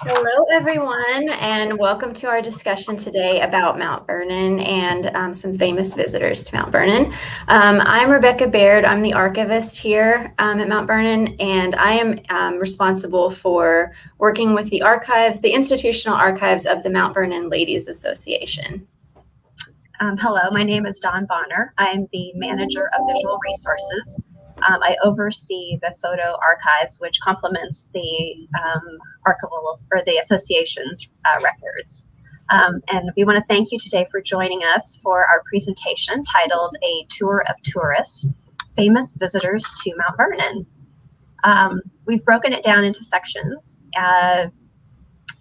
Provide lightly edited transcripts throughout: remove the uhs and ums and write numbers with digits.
Hello, everyone, and welcome to our discussion today about Mount Vernon and some famous visitors to Mount Vernon. I'm Rebecca Baird. I'm the archivist here at Mount Vernon, and I am responsible for working with the archives, the institutional archives of the Mount Vernon Ladies Association. Hello, my name is Dawn Bonner. I'm the manager of visual resources. I oversee the photo archives, which complements the archival or the association's records. And we want to thank you today for joining us for our presentation titled A Tour of Tourists, Famous Visitors to Mount Vernon. We've broken it down into sections.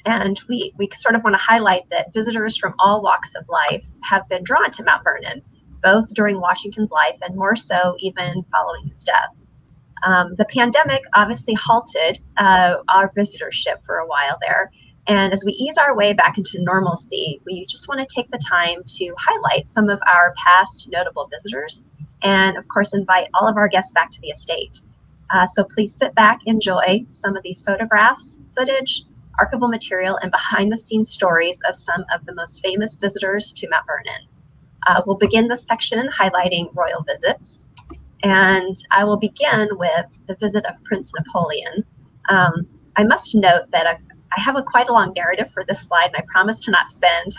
And we sort of want to highlight that visitors from all walks of life have been drawn to Mount Vernon, both during Washington's life and more so even following his death. The pandemic obviously halted our visitorship for a while there. And as we ease our way back into normalcy, we just want to take the time to highlight some of our past notable visitors and, of course, invite all of our guests back to the estate. So please sit back, enjoy some of these photographs, footage, archival material, and behind-the-scenes stories of some of the most famous visitors to Mount Vernon. We'll begin this section highlighting royal visits, and I will begin with the visit of Prince Napoleon. I must note that I have quite a long narrative for this slide, and I promise to not spend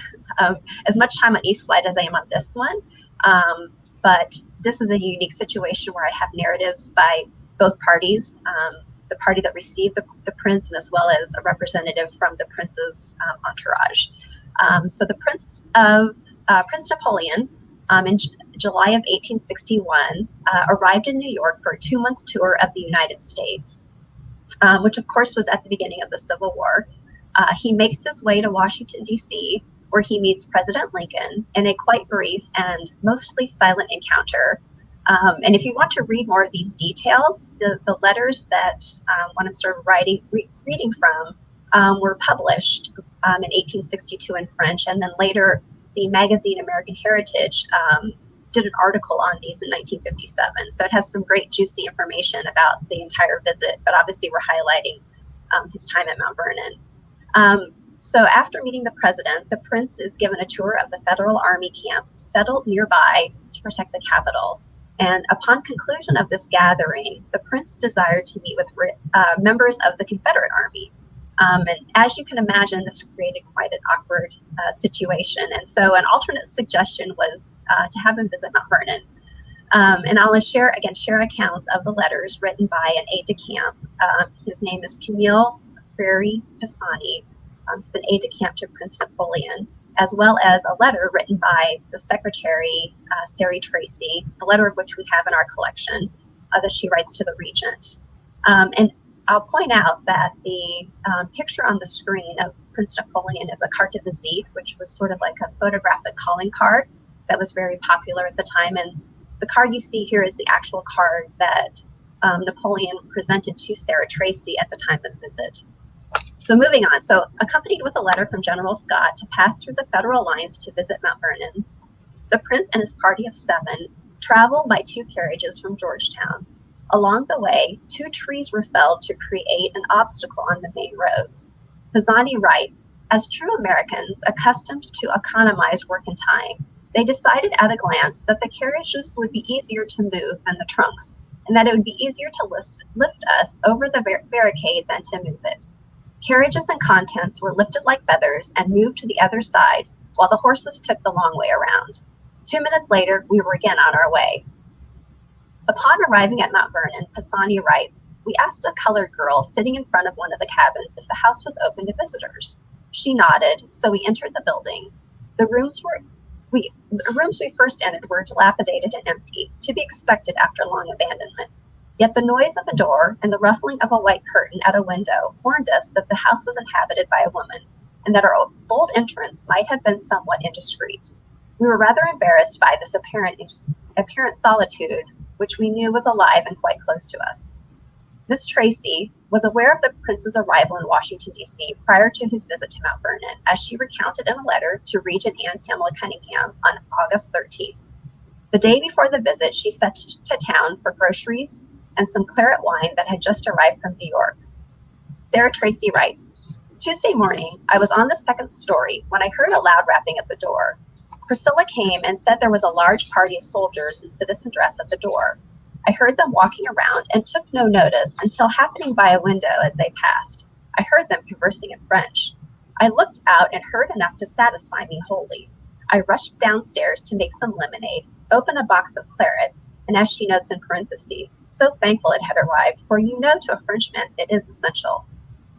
as much time on each slide as I am on this one, but this is a unique situation where I have narratives by both parties, the party that received the prince, and as well as a representative from the prince's entourage. So the Prince Napoleon, in July of 1861, arrived in New York for a 2-month tour of the United States, which of course was at the beginning of the Civil War. He makes his way to Washington, D.C., where he meets President Lincoln in a quite brief and mostly silent encounter. And if you want to read more of these details, the letters that when I'm sort of reading from were published in 1862 in French, and then later the magazine American Heritage did an article on these in 1957. So it has some great juicy information about the entire visit, but obviously we're highlighting his time at Mount Vernon. So after meeting the president, the prince is given a tour of the Federal Army camps settled nearby to protect the capital. And upon conclusion of this gathering, the prince desired to meet with members of the Confederate Army. And as you can imagine, this created quite an awkward situation. And so an alternate suggestion was to have him visit Mount Vernon. And I'll share accounts of the letters written by an aide-de-camp. His name is Camille Frere Pisani. It's an aide-de-camp to Prince Napoleon, as well as a letter written by the secretary, Sarah Tracy, the letter of which we have in our collection that she writes to the regent. And I'll point out that the picture on the screen of Prince Napoleon is a carte de visite, which was sort of like a photographic calling card that was very popular at the time. And the card you see here is the actual card that Napoleon presented to Sarah Tracy at the time of the visit. So moving on, so accompanied with a letter from General Scott to pass through the federal lines to visit Mount Vernon, the prince and his party of 7 traveled by 2 carriages from Georgetown. Along the way, 2 trees were felled to create an obstacle on the main roads. Pisani writes, as true Americans accustomed to economize work and time, they decided at a glance that the carriages would be easier to move than the trunks, and that it would be easier to lift us over the barricade than to move it. Carriages and contents were lifted like feathers and moved to the other side, while the horses took the long way around. 2 minutes later, we were again on our way. Upon arriving at Mount Vernon, Pisani writes, we asked a colored girl sitting in front of one of the cabins if the house was open to visitors. She nodded, so we entered the building. The rooms we first entered were dilapidated and empty, to be expected after long abandonment. Yet the noise of a door and the ruffling of a white curtain at a window warned us that the house was inhabited by a woman, and that our bold entrance might have been somewhat indiscreet. We were rather embarrassed by this apparent solitude, which we knew was alive and quite close to us. Miss Tracy was aware of the prince's arrival in Washington, D.C. prior to his visit to Mount Vernon, as she recounted in a letter to Regent Anne Pamela Cunningham on August 13th. The day before the visit, she set to town for groceries and some claret wine that had just arrived from New York. Sarah Tracy writes, Tuesday morning, I was on the second story when I heard a loud rapping at the door. Priscilla came and said there was a large party of soldiers in citizen dress at the door. I heard them walking around and took no notice until happening by a window as they passed. I heard them conversing in French. I looked out and heard enough to satisfy me wholly. I rushed downstairs to make some lemonade, open a box of claret, and as she notes in parentheses, so thankful it had arrived, for you know to a Frenchman it is essential.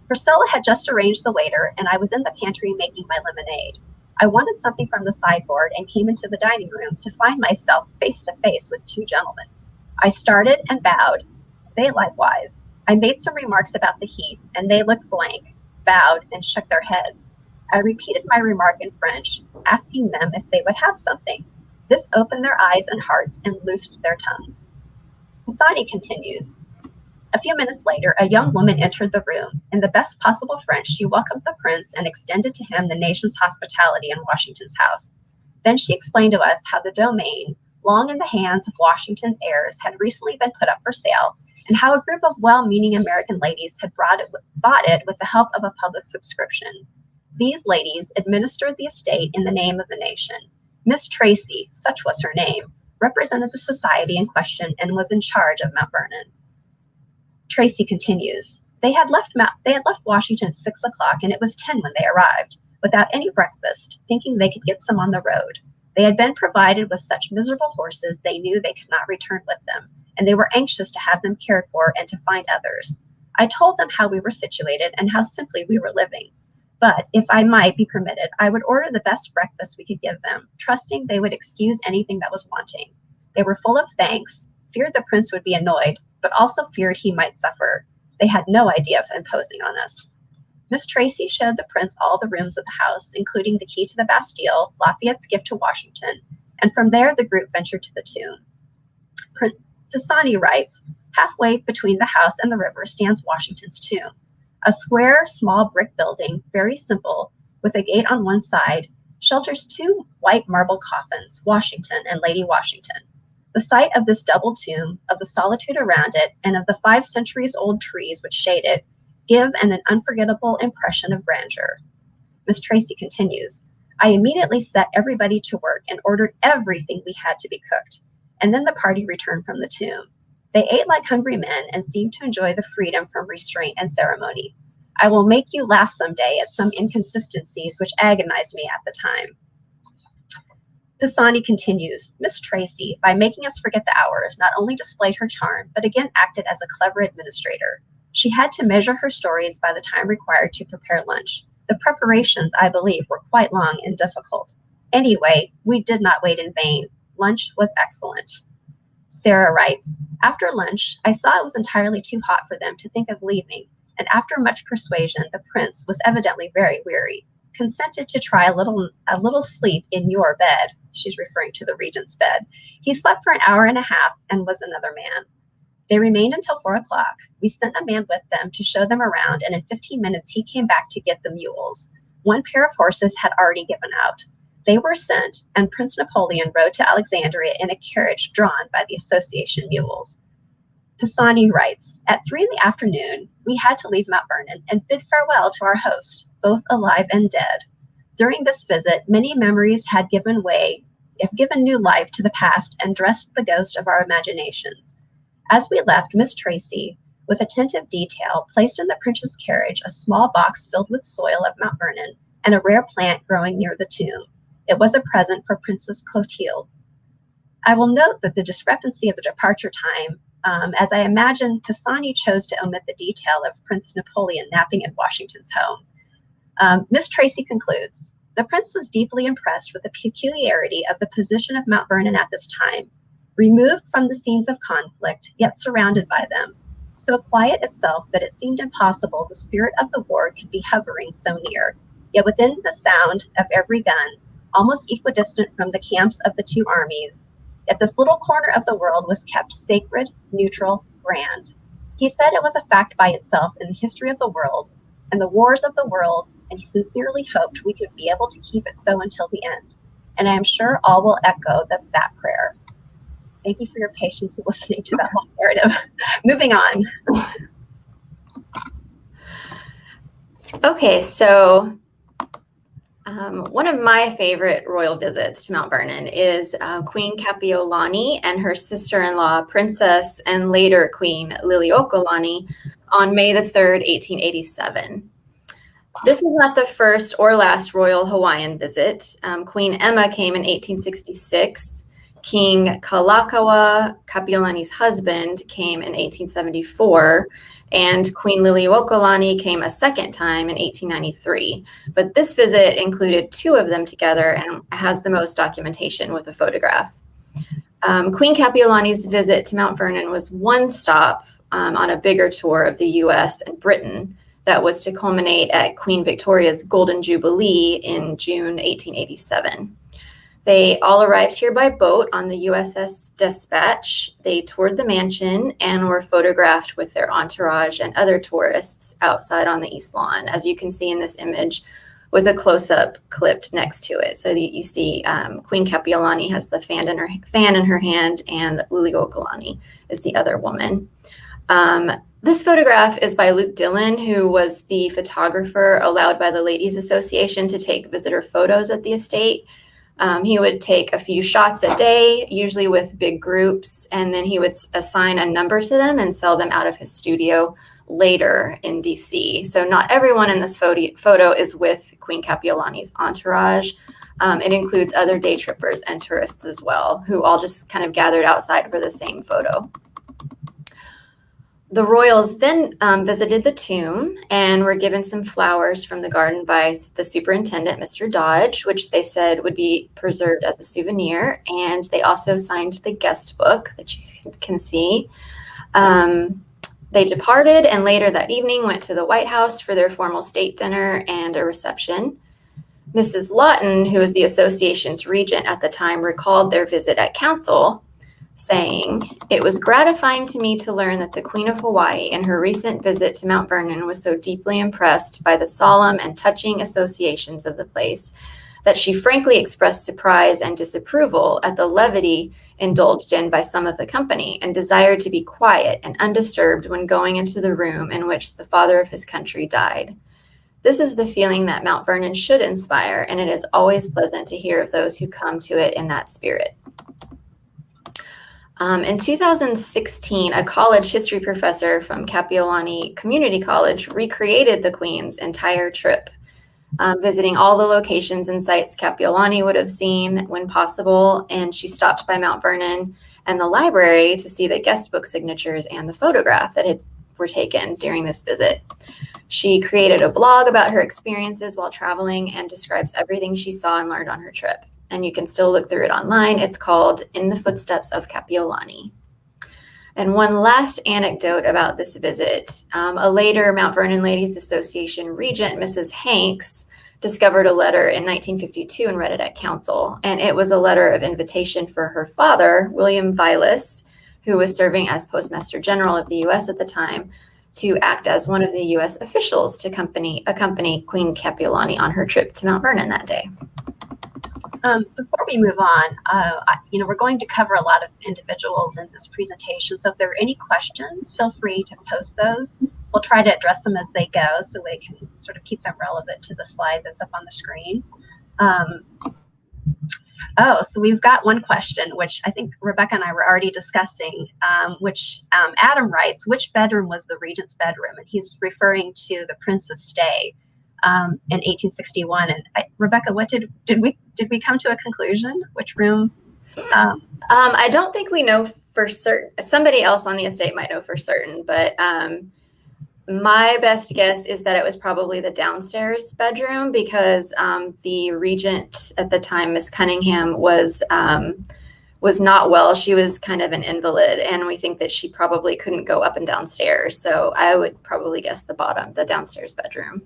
Priscilla had just arranged the waiter, and I was in the pantry making my lemonade. I wanted something from the sideboard and came into the dining room to find myself face to face with two gentlemen. I started and bowed. They likewise. I made some remarks about the heat, and they looked blank, bowed, and shook their heads. I repeated my remark in French, asking them if they would have something. This opened their eyes and hearts and loosed their tongues. Pisani continues. A few minutes later, a young woman entered the room. In the best possible French, she welcomed the prince and extended to him the nation's hospitality in Washington's house. Then she explained to us how the domain, long in the hands of Washington's heirs, had recently been put up for sale, and how a group of well-meaning American ladies had bought it with the help of a public subscription. These ladies administered the estate in the name of the nation. Miss Tracy, such was her name, represented the society in question and was in charge of Mount Vernon. Tracy continues. They had left Washington at 6 o'clock, and it was 10 when they arrived, without any breakfast, thinking they could get some on the road. They had been provided with such miserable horses they knew they could not return with them, and they were anxious to have them cared for and to find others. I told them how we were situated and how simply we were living. But if I might be permitted, I would order the best breakfast we could give them, trusting they would excuse anything that was wanting. They were full of thanks, feared the prince would be annoyed, but also feared he might suffer. They had no idea of imposing on us. Miss Tracy showed the prince all the rooms of the house, including the key to the Bastille, Lafayette's gift to Washington, and from there the group ventured to the tomb. Pisani writes, halfway between the house and the river stands Washington's tomb, a square, small brick building, very simple, with a gate on one side, shelters two white marble coffins, Washington and Lady Washington. The sight of this double tomb, of the solitude around it, and of the 5 centuries-old trees which shade it, give an unforgettable impression of grandeur. Miss Tracy continues, I immediately set everybody to work and ordered everything we had to be cooked, and then the party returned from the tomb. They ate like hungry men and seemed to enjoy the freedom from restraint and ceremony. I will make you laugh someday at some inconsistencies which agonized me at the time. Pisani continues, Miss Tracy, by making us forget the hours, not only displayed her charm, but again acted as a clever administrator. She had to measure her stories by the time required to prepare lunch. The preparations, I believe, were quite long and difficult. Anyway, we did not wait in vain. Lunch was excellent. Sarah writes, after lunch, I saw it was entirely too hot for them to think of leaving, and after much persuasion, the prince was evidently very weary, consented to try a little sleep in your bed. She's referring to the regent's bed. He slept for an hour and a half and was another man. They remained until 4 o'clock. We sent a man with them to show them around, and in 15 minutes he came back to get the mules. One pair of horses had already given out. They were sent, and Prince Napoleon rode to Alexandria in a carriage drawn by the association mules. Pisani writes, at 3 in the afternoon, we had to leave Mount Vernon and bid farewell to our host, both alive and dead. During this visit, many memories had given new life to the past and dressed the ghost of our imaginations. As we left, Miss Tracy, with attentive detail, placed in the prince's carriage a small box filled with soil of Mount Vernon and a rare plant growing near the tomb. It was a present for Princess Clotilde. I will note that the discrepancy of the departure time, as I imagine Pisani chose to omit the detail of Prince Napoleon napping in Washington's home. Miss Tracy concludes, the prince was deeply impressed with the peculiarity of the position of Mount Vernon at this time, removed from the scenes of conflict, yet surrounded by them, so quiet itself that it seemed impossible the spirit of the war could be hovering so near, yet within the sound of every gun, almost equidistant from the camps of the two armies, yet this little corner of the world was kept sacred, neutral, grand. He said it was a fact by itself in the history of the world and the wars of the world, and he sincerely hoped we could be able to keep it so until the end. And I am sure all will echo that prayer. Thank you for your patience in listening to that long narrative. Moving on. Okay, so one of my favorite royal visits to Mount Vernon is Queen Kapiolani and her sister-in-law, Princess and later Queen Liliuokalani, on May the 3rd, 1887. This was not the first or last royal Hawaiian visit. Queen Emma came in 1866. King Kalakaua, Kapiolani's husband, came in 1874, and Queen Liliuokalani came a second time in 1893. But this visit included two of them together and has the most documentation with a photograph. Queen Kapiolani's visit to Mount Vernon was one stop on a bigger tour of the US and Britain that was to culminate at Queen Victoria's Golden Jubilee in June 1887. They all arrived here by boat on the USS Despatch. They toured the mansion and were photographed with their entourage and other tourists outside on the East Lawn, as you can see in this image with a close-up clipped next to it. So you see Queen Kapiolani has the fan in her hand, and Liliuokalani is the other woman. This photograph is by Luke Dillon, who was the photographer allowed by the Ladies Association to take visitor photos at the estate. He would take a few shots a day, usually with big groups, and then he would assign a number to them and sell them out of his studio later in DC. So not everyone in this photo is with Queen Kapiolani's entourage. It includes other day trippers and tourists as well, who all just kind of gathered outside for the same photo. The royals then visited the tomb and were given some flowers from the garden by the superintendent, Mr. Dodge, which they said would be preserved as a souvenir. And they also signed the guest book that you can see. They departed and later that evening went to the White House for their formal state dinner and a reception. Mrs. Lawton, who was the association's regent at the time, recalled their visit at council, saying, "It was gratifying to me to learn that the Queen of Hawaii in her recent visit to Mount Vernon was so deeply impressed by the solemn and touching associations of the place that she frankly expressed surprise and disapproval at the levity indulged in by some of the company and desired to be quiet and undisturbed when going into the room in which the father of his country died. This is the feeling that Mount Vernon should inspire, and it is always pleasant to hear of those who come to it in that spirit." In 2016, a college history professor from Kapiolani Community College recreated the Queen's entire trip, visiting all the locations and sites Kapiolani would have seen when possible, and she stopped by Mount Vernon and the library to see the guest book signatures and the photograph that were taken during this visit. She created a blog about her experiences while traveling and describes everything she saw and learned on her trip. And you can still look through it online. It's called In the Footsteps of Kapiolani. And one last anecdote about this visit. A later Mount Vernon Ladies Association regent, Mrs. Hanks, discovered a letter in 1952 and read it at council. And it was a letter of invitation for her father, William Vilas, who was serving as Postmaster General of the U.S. at the time, to act as one of the U.S. officials to accompany Queen Kapiolani on her trip to Mount Vernon that day. Before we move on, we're going to cover a lot of individuals in this presentation. So if there are any questions, feel free to post those. We'll try to address them as they go so they can sort of keep them relevant to the slide that's up on the screen. So we've got one question, which I think Rebecca and I were already discussing, which Adam writes, which bedroom was the regent's bedroom? And he's referring to the Prince's stay in 1861. And Rebecca, what did we come to a conclusion? Which room? I don't think we know for certain. Somebody else on the estate might know for certain, but my best guess is that it was probably the downstairs bedroom because the regent at the time, Miss Cunningham, was not well. She was kind of an invalid, and we think that she probably couldn't go up and downstairs. So I would probably guess the downstairs bedroom.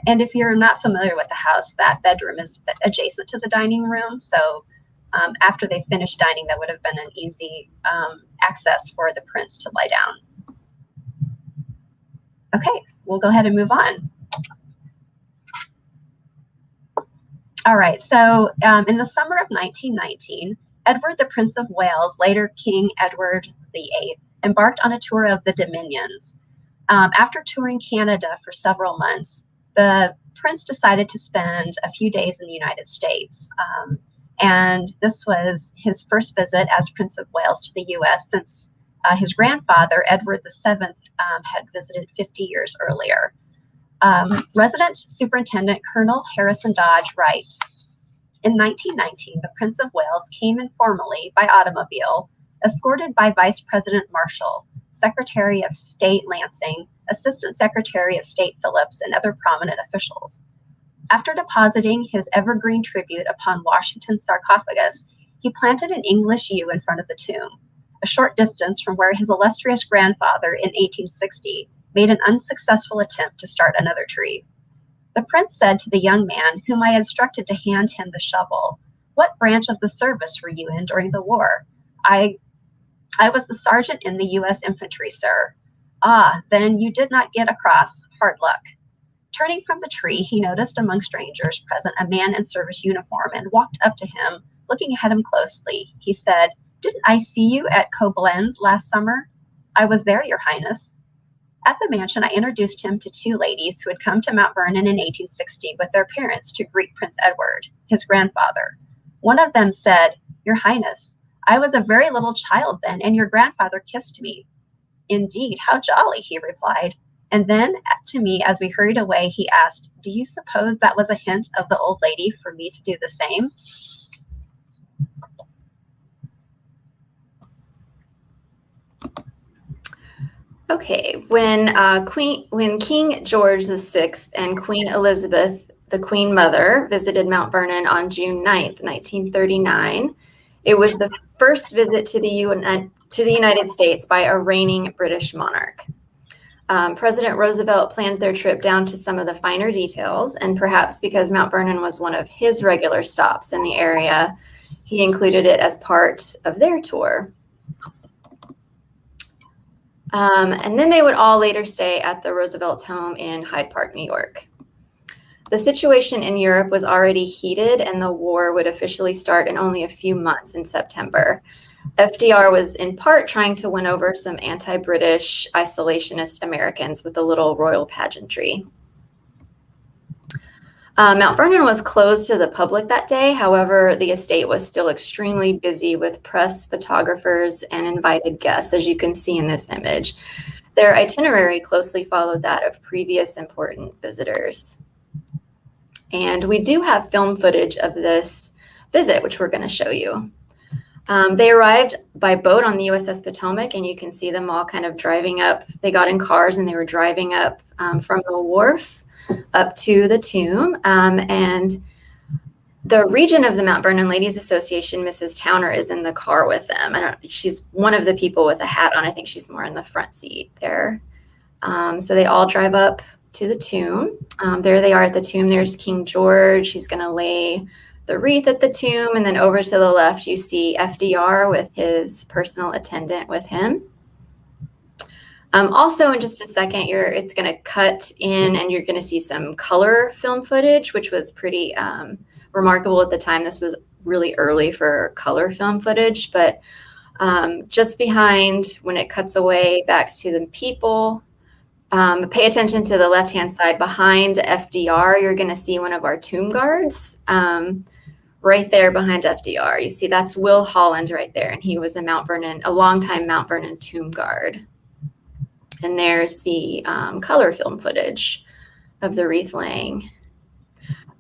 And if you're not familiar with the house, that bedroom is adjacent to the dining room. So after they finished dining, that would have been an easy access for the prince to lie down. Okay, we'll go ahead and move on. All right, so in the summer of 1919, Edward, the Prince of Wales, later King Edward VIII, embarked on a tour of the Dominions. After touring Canada for several months, the prince decided to spend a few days in the United States. And this was his first visit as Prince of Wales to the US since his grandfather, Edward VII, had visited 50 years earlier. Resident Superintendent Colonel Harrison Dodge writes, in 1919, the Prince of Wales came informally by automobile, escorted by Vice President Marshall, Secretary of State Lansing, Assistant Secretary of State Phillips, and other prominent officials. After depositing his evergreen tribute upon Washington's sarcophagus, he planted an English yew in front of the tomb, a short distance from where his illustrious grandfather in 1860 made an unsuccessful attempt to start another tree. The prince said to the young man, whom I instructed to hand him the shovel, "What branch of the service were you in during the war?" I was the sergeant in the U.S. infantry, sir." "Ah, then you did not get across. Hard luck." Turning from the tree, he noticed among strangers present a man in service uniform and walked up to him, looking at him closely. He said, "Didn't I see you at Koblenz last summer?" "I was there, Your Highness." At the mansion, I introduced him to two ladies who had come to Mount Vernon in 1860 with their parents to greet Prince Edward, his grandfather. One of them said, "Your Highness, I was a very little child then, and your grandfather kissed me." "Indeed, how jolly," he replied. And then to me, as we hurried away, he asked, "Do you suppose that was a hint of the old lady for me to do the same?" Okay, when King George VI and Queen Elizabeth, the Queen Mother, visited Mount Vernon on June 9th, 1939, it was the first visit to the United States by a reigning British monarch. President Roosevelt planned their trip down to some of the finer details, and perhaps because Mount Vernon was one of his regular stops in the area, he included it as part of their tour. And then they would all later stay at the Roosevelt home in Hyde Park, New York. The situation in Europe was already heated, and the war would officially start in only a few months in September. FDR was in part trying to win over some anti-British isolationist Americans with a little royal pageantry. Mount Vernon was closed to the public that day. However, the estate was still extremely busy with press, photographers, and invited guests, as you can see in this image. Their itinerary closely followed that of previous important visitors. And we do have film footage of this visit, which we're going to show you. They arrived by boat on the USS Potomac, and you can see them all kind of driving up. They got in cars and they were driving up from the wharf up to the tomb. And the regent of the Mount Vernon Ladies Association, Mrs. Towner, is in the car with them. She's one of the people with a hat on. I think she's more in the front seat there. So they all drive up to the tomb. There they are at the tomb. There's King George. He's going to lay the wreath at the tomb. And then over to the left, you see FDR with his personal attendant with him. Also, in just a second, it's going to cut in and you're going to see some color film footage, which was pretty remarkable at the time. This was really early for color film footage, but just behind, when it cuts away back to the people, pay attention to the left-hand side. Behind FDR, you're going to see one of our tomb guards right there behind FDR. You see, that's Will Holland right there, and he was a longtime Mount Vernon tomb guard. And there's the color film footage of the wreath laying.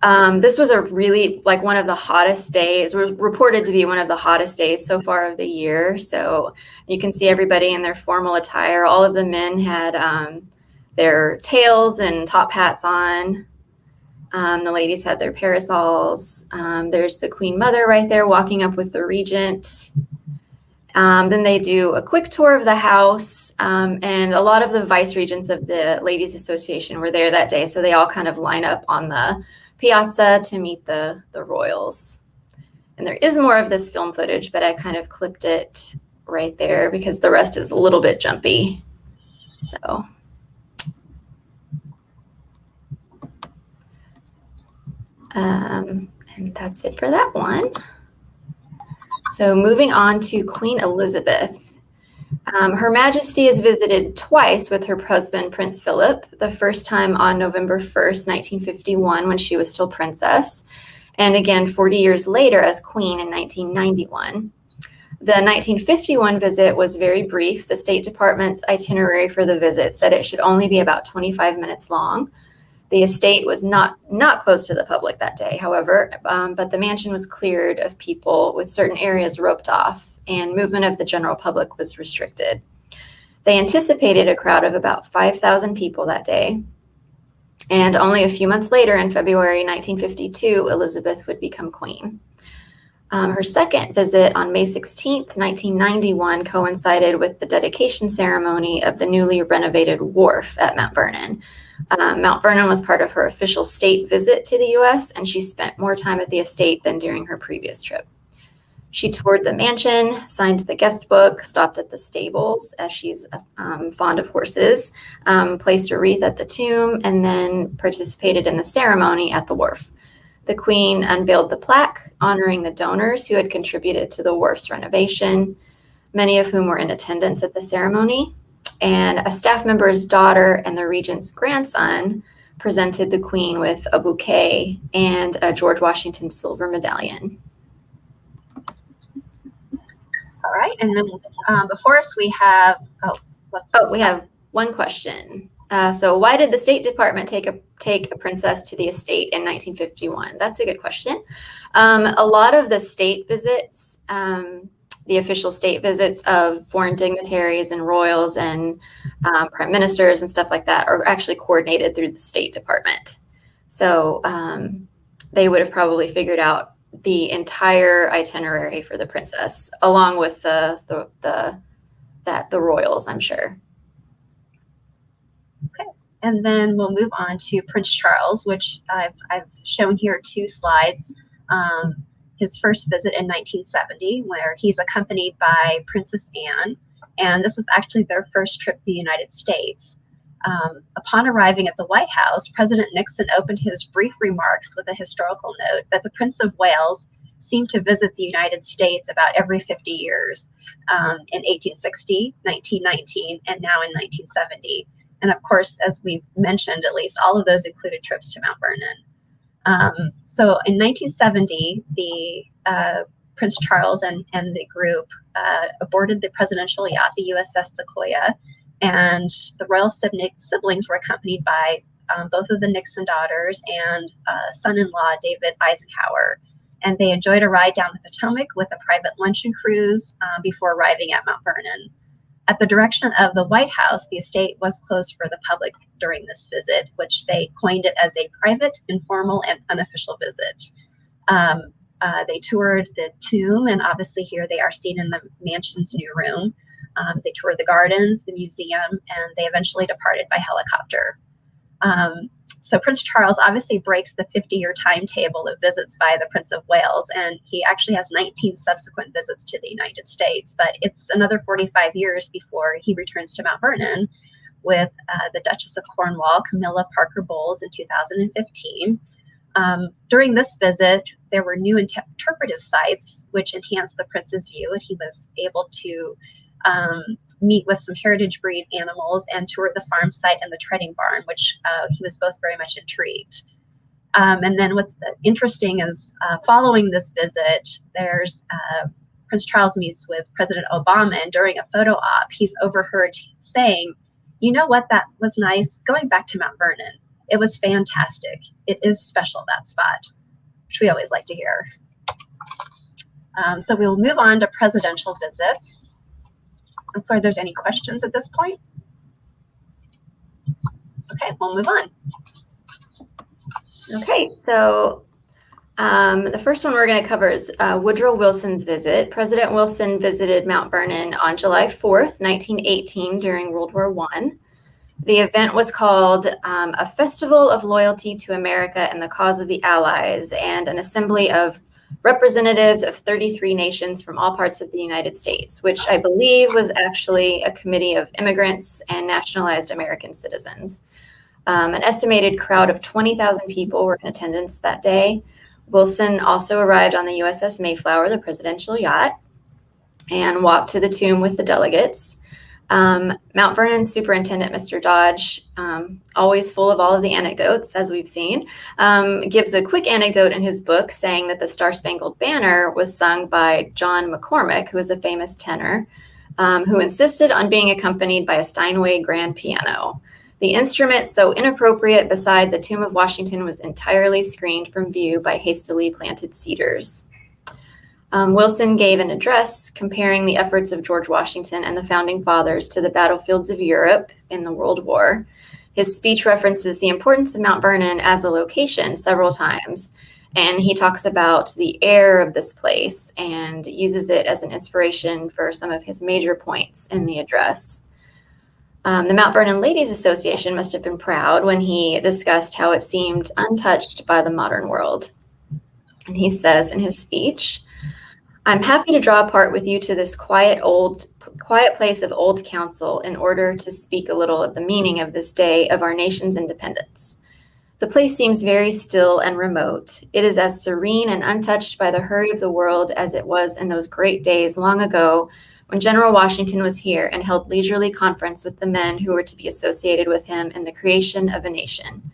This was a really, one of the hottest days, reported to be one of the hottest days so far of the year. So you can see everybody in their formal attire. All of the men had their tails and top hats on. The ladies had their parasols. There's the Queen Mother right there walking up with the regent. Then they do a quick tour of the house, and a lot of the vice regents of the Ladies Association were there that day, so they all kind of line up on the piazza to meet the royals. And there is more of this film footage, but I kind of clipped it right there because the rest is a little bit jumpy. So. And that's it for that one. So moving on to Queen Elizabeth. Her Majesty is visited twice with her husband, Prince Philip, the first time on November 1st, 1951, when she was still princess, and again 40 years later as queen in 1991. The 1951 visit was very brief. The State Department's itinerary for the visit said it should only be about 25 minutes long. The estate was not closed to the public that day, however, but the mansion was cleared of people with certain areas roped off, and movement of the general public was restricted. They anticipated a crowd of about 5,000 people that day, and only a few months later, in February 1952, Elizabeth would become queen. Her second visit on May 16th, 1991, coincided with the dedication ceremony of the newly renovated wharf at Mount Vernon. Mount Vernon was part of her official state visit to the U.S., and she spent more time at the estate than during her previous trip. She toured the mansion, signed the guest book, stopped at the stables, as she's fond of horses, placed a wreath at the tomb, and then participated in the ceremony at the wharf. The Queen unveiled the plaque honoring the donors who had contributed to the wharf's renovation, many of whom were in attendance at the ceremony. And a staff member's daughter and the regent's grandson presented the Queen with a bouquet and a George Washington silver medallion. All right, and then before us we have, we have one question. So why did the State Department take a princess to the estate in 1951? That's a good question. A lot of the state visits, the official state visits of foreign dignitaries and royals and prime ministers and stuff like that are actually coordinated through the State Department. So they would have probably figured out the entire itinerary for the princess, along with the royals, I'm sure. Okay, and then we'll move on to Prince Charles, which I've shown here 2 slides. His first visit in 1970, where he's accompanied by Princess Anne, and this was actually their first trip to the United States. Upon arriving at the White House, President Nixon opened his brief remarks with a historical note that the Prince of Wales seemed to visit the United States about every 50 years, in 1860, 1919, and now in 1970. And of course, as we've mentioned, at least all of those included trips to Mount Vernon. So in 1970, the Prince Charles and the group aborted the presidential yacht, the USS Sequoia, and the royal siblings were accompanied by both of the Nixon daughters and son-in-law David Eisenhower. And they enjoyed a ride down the Potomac with a private luncheon cruise before arriving at Mount Vernon. At the direction of the White House, the estate was closed for the public during this visit, which they coined it as a private, informal, and unofficial visit. They toured the tomb, and obviously here they are seen in the mansion's new room. They toured the gardens, the museum, and they eventually departed by helicopter. So Prince Charles obviously breaks the 50-year timetable of visits by the Prince of Wales, and he actually has 19 subsequent visits to the United States, but it's another 45 years before he returns to Mount Vernon with the Duchess of Cornwall, Camilla Parker Bowles, in 2015. During this visit, there were new interpretive sites which enhanced the prince's view, and he was able to meet with some heritage breed animals and tour the farm site and the treading barn, which he was both very much intrigued. And then what's interesting is following this visit, there's Prince Charles meets with President Obama, and during a photo op, he's overheard saying, "You know what, that was nice, going back to Mount Vernon. It was fantastic. It is special, that spot," which we always like to hear. So we'll move on to presidential visits. If there's any questions at this point. Okay, we'll move on. Okay, so the first one we're going to cover is Woodrow Wilson's visit. President Wilson visited Mount Vernon on July 4th, 1918, during World War I. The event was called a Festival of Loyalty to America and the Cause of the Allies, and an assembly of representatives of 33 nations from all parts of the United States, which I believe was actually a committee of immigrants and nationalized American citizens. An estimated crowd of 20,000 people were in attendance that day. Wilson also arrived on the USS Mayflower, the presidential yacht, and walked to the tomb with the delegates. Mount Vernon's superintendent, Mr. Dodge, always full of all of the anecdotes, as we've seen, gives a quick anecdote in his book saying that the Star-Spangled Banner was sung by John McCormick, who was a famous tenor, who insisted on being accompanied by a Steinway grand piano. The instrument, so inappropriate beside the tomb of Washington, was entirely screened from view by hastily planted cedars. Wilson gave an address comparing the efforts of George Washington and the founding fathers to the battlefields of Europe in the World War. His speech references the importance of Mount Vernon as a location several times, and he talks about the air of this place and uses it as an inspiration for some of his major points in the address. The Mount Vernon Ladies Association must have been proud when he discussed how it seemed untouched by the modern world. And he says in his speech, "I'm happy to draw apart with you to this quiet place of old council in order to speak a little of the meaning of this day of our nation's independence. The place seems very still and remote. It is as serene and untouched by the hurry of the world as it was in those great days long ago when General Washington was here and held leisurely conference with the men who were to be associated with him in the creation of a nation.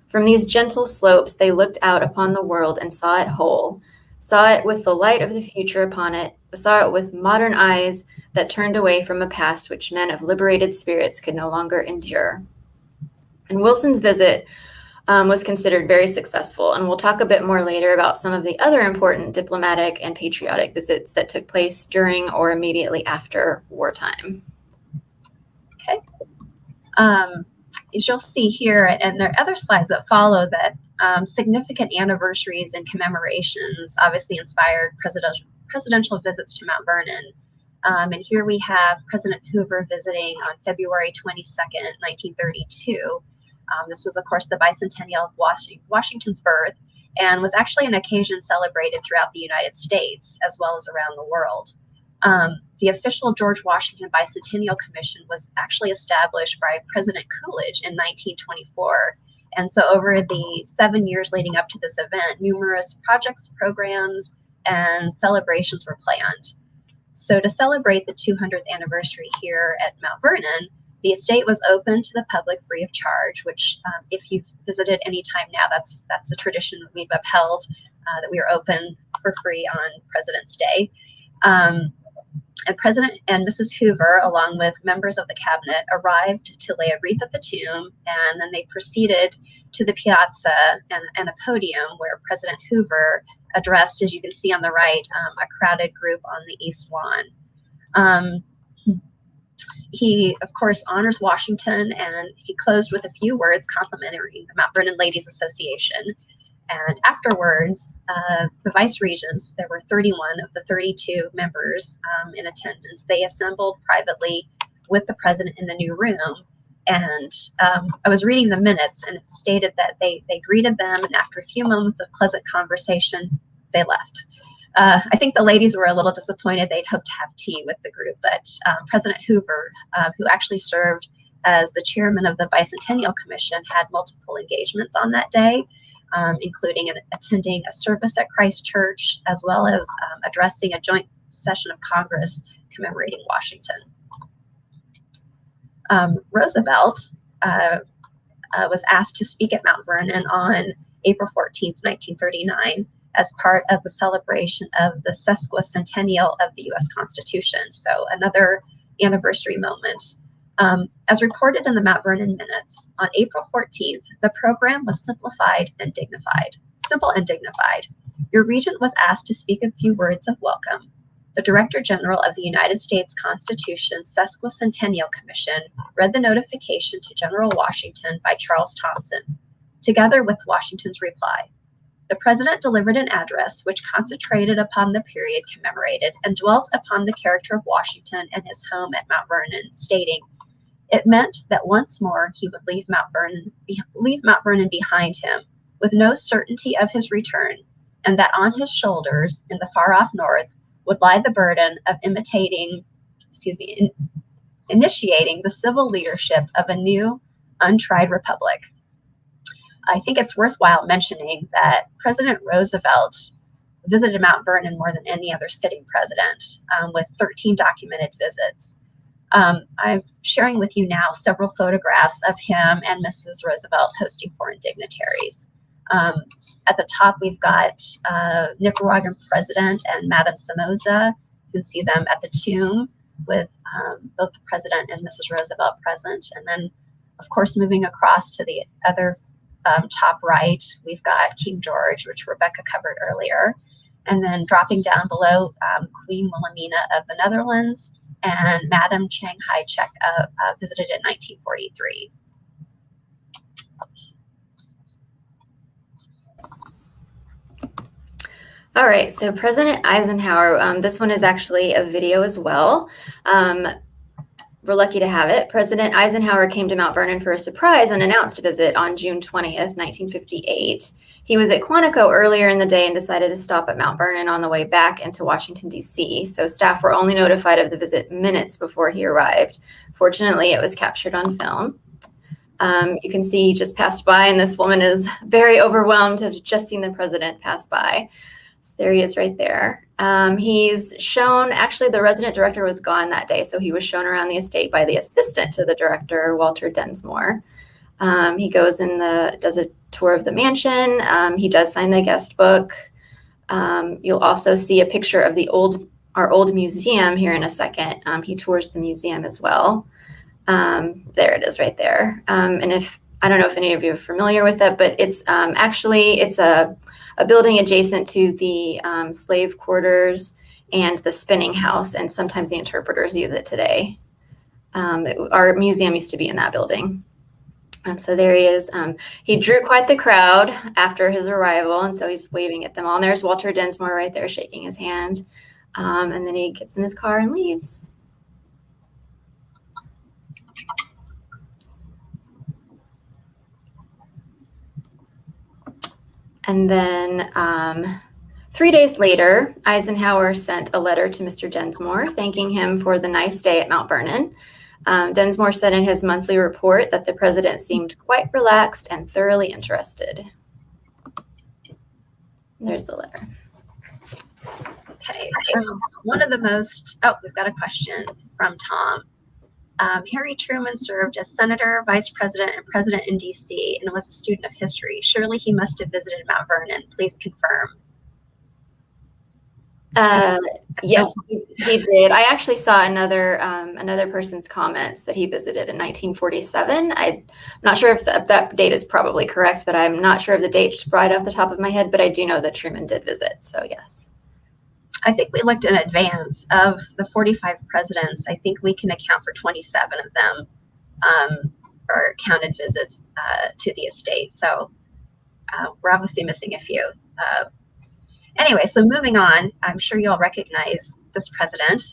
From these gentle slopes they looked out upon the world and saw it whole, saw it with the light of the future upon it, saw it with modern eyes that turned away from a past which men of liberated spirits could no longer endure." And Wilson's visit was considered very successful, and we'll talk a bit more later about some of the other important diplomatic and patriotic visits that took place during or immediately after wartime. Okay. As you'll see here, and there are other slides that follow that, significant anniversaries and commemorations obviously inspired presidential visits to Mount Vernon. And here we have President Hoover visiting on February 22nd, 1932. This was, of course, the bicentennial of Washington's birth, and was actually an occasion celebrated throughout the United States as well as around the world. The official George Washington Bicentennial Commission was actually established by President Coolidge in 1924. And so over the 7 years leading up to this event, numerous projects, programs, and celebrations were planned. So to celebrate the 200th anniversary here at Mount Vernon, the estate was open to the public free of charge, which if you've visited any time now, that's a tradition we've upheld, that we are open for free on President's Day. And President and Mrs. Hoover, along with members of the cabinet, arrived to lay a wreath at the tomb, and then they proceeded to the piazza and a podium where President Hoover addressed, as you can see on the right, a crowded group on the east lawn. He, of course, honors Washington, and he closed with a few words complimenting the Mount Vernon Ladies Association. And afterwards, the vice regents, there were 31 of the 32 members in attendance, they assembled privately with the president in the new room. And I was reading the minutes, and it stated that they greeted them, and after a few moments of pleasant conversation, they left. I think the ladies were a little disappointed. They'd hoped to have tea with the group, but President Hoover, who actually served as the chairman of the Bicentennial Commission, had multiple engagements on that day, including attending a service at Christ Church, as well as addressing a joint session of Congress commemorating Washington. Roosevelt was asked to speak at Mount Vernon on April 14th, 1939, as part of the celebration of the sesquicentennial of the U.S. Constitution, so another anniversary moment. As reported in the Mount Vernon minutes, on April 14th, the program was simple and dignified. Your regent was asked to speak a few words of welcome. The Director General of the United States Constitution Sesquicentennial Commission read the notification to General Washington by Charles Thompson, together with Washington's reply. The president delivered an address which concentrated upon the period commemorated and dwelt upon the character of Washington and his home at Mount Vernon, stating, it meant that once more he would leave Mount Vernon behind him, with no certainty of his return, and that on his shoulders in the far-off north would lie the burden of initiating the civil leadership of a new, untried republic. I think it's worthwhile mentioning that President Roosevelt visited Mount Vernon more than any other sitting president, with 13 documented visits. I'm sharing with you now several photographs of him and Mrs. Roosevelt hosting foreign dignitaries. At the top, we've got Nicaraguan President and Madame Somoza. You can see them at the tomb with both the President and Mrs. Roosevelt present. And then, of course, moving across to the other top right, we've got King George, which Rebecca covered earlier. And then dropping down below, Queen Wilhelmina of the Netherlands and Madame Chiang Kai-shek visited in 1943. All right, so President Eisenhower, this one is actually a video as well. We're lucky to have it. President Eisenhower came to Mount Vernon for a surprise unannounced visit on June 20th, 1958. He was at Quantico earlier in the day and decided to stop at Mount Vernon on the way back into Washington, D.C., so staff were only notified of the visit minutes before he arrived. Fortunately, it was captured on film. You can see he just passed by, and this woman is very overwhelmed to have just seen the president pass by. So there he is right there. He's shown, actually the resident director was gone that day, so he was shown around the estate by the assistant to the director, Walter Densmore. He goes does a tour of the mansion. He does sign the guest book. You'll also see a picture of our old museum here in a second. He tours the museum as well. There it is right there. And I don't know if any of you are familiar with it, but it's a building adjacent to the slave quarters and the spinning house, and sometimes the interpreters use it today. Our museum used to be in that building. So there he is. He drew quite the crowd after his arrival, and so he's waving at them all. And there's Walter Densmore right there shaking his hand. And then he gets in his car and leaves. And then 3 days later, Eisenhower sent a letter to Mr. Densmore thanking him for the nice day at Mount Vernon. Densmore said in his monthly report that the president seemed quite relaxed and thoroughly interested. There's the letter. Okay. One of the most, we've got a question from Tom. Harry Truman served as senator, vice president, and president in D.C. and was a student of history. Surely he must have visited Mount Vernon. Please confirm. Yes, he did. I actually saw another person's comments that he visited in 1947. I'm not sure if that date is probably correct, but I'm not sure of the date right off the top of my head, but I do know that Truman did visit, so yes. I think we looked in advance of the 45 presidents. I think we can account for 27 of them or counted visits to the estate. So we're obviously missing a few. Anyway, so moving on, I'm sure you all recognize this president.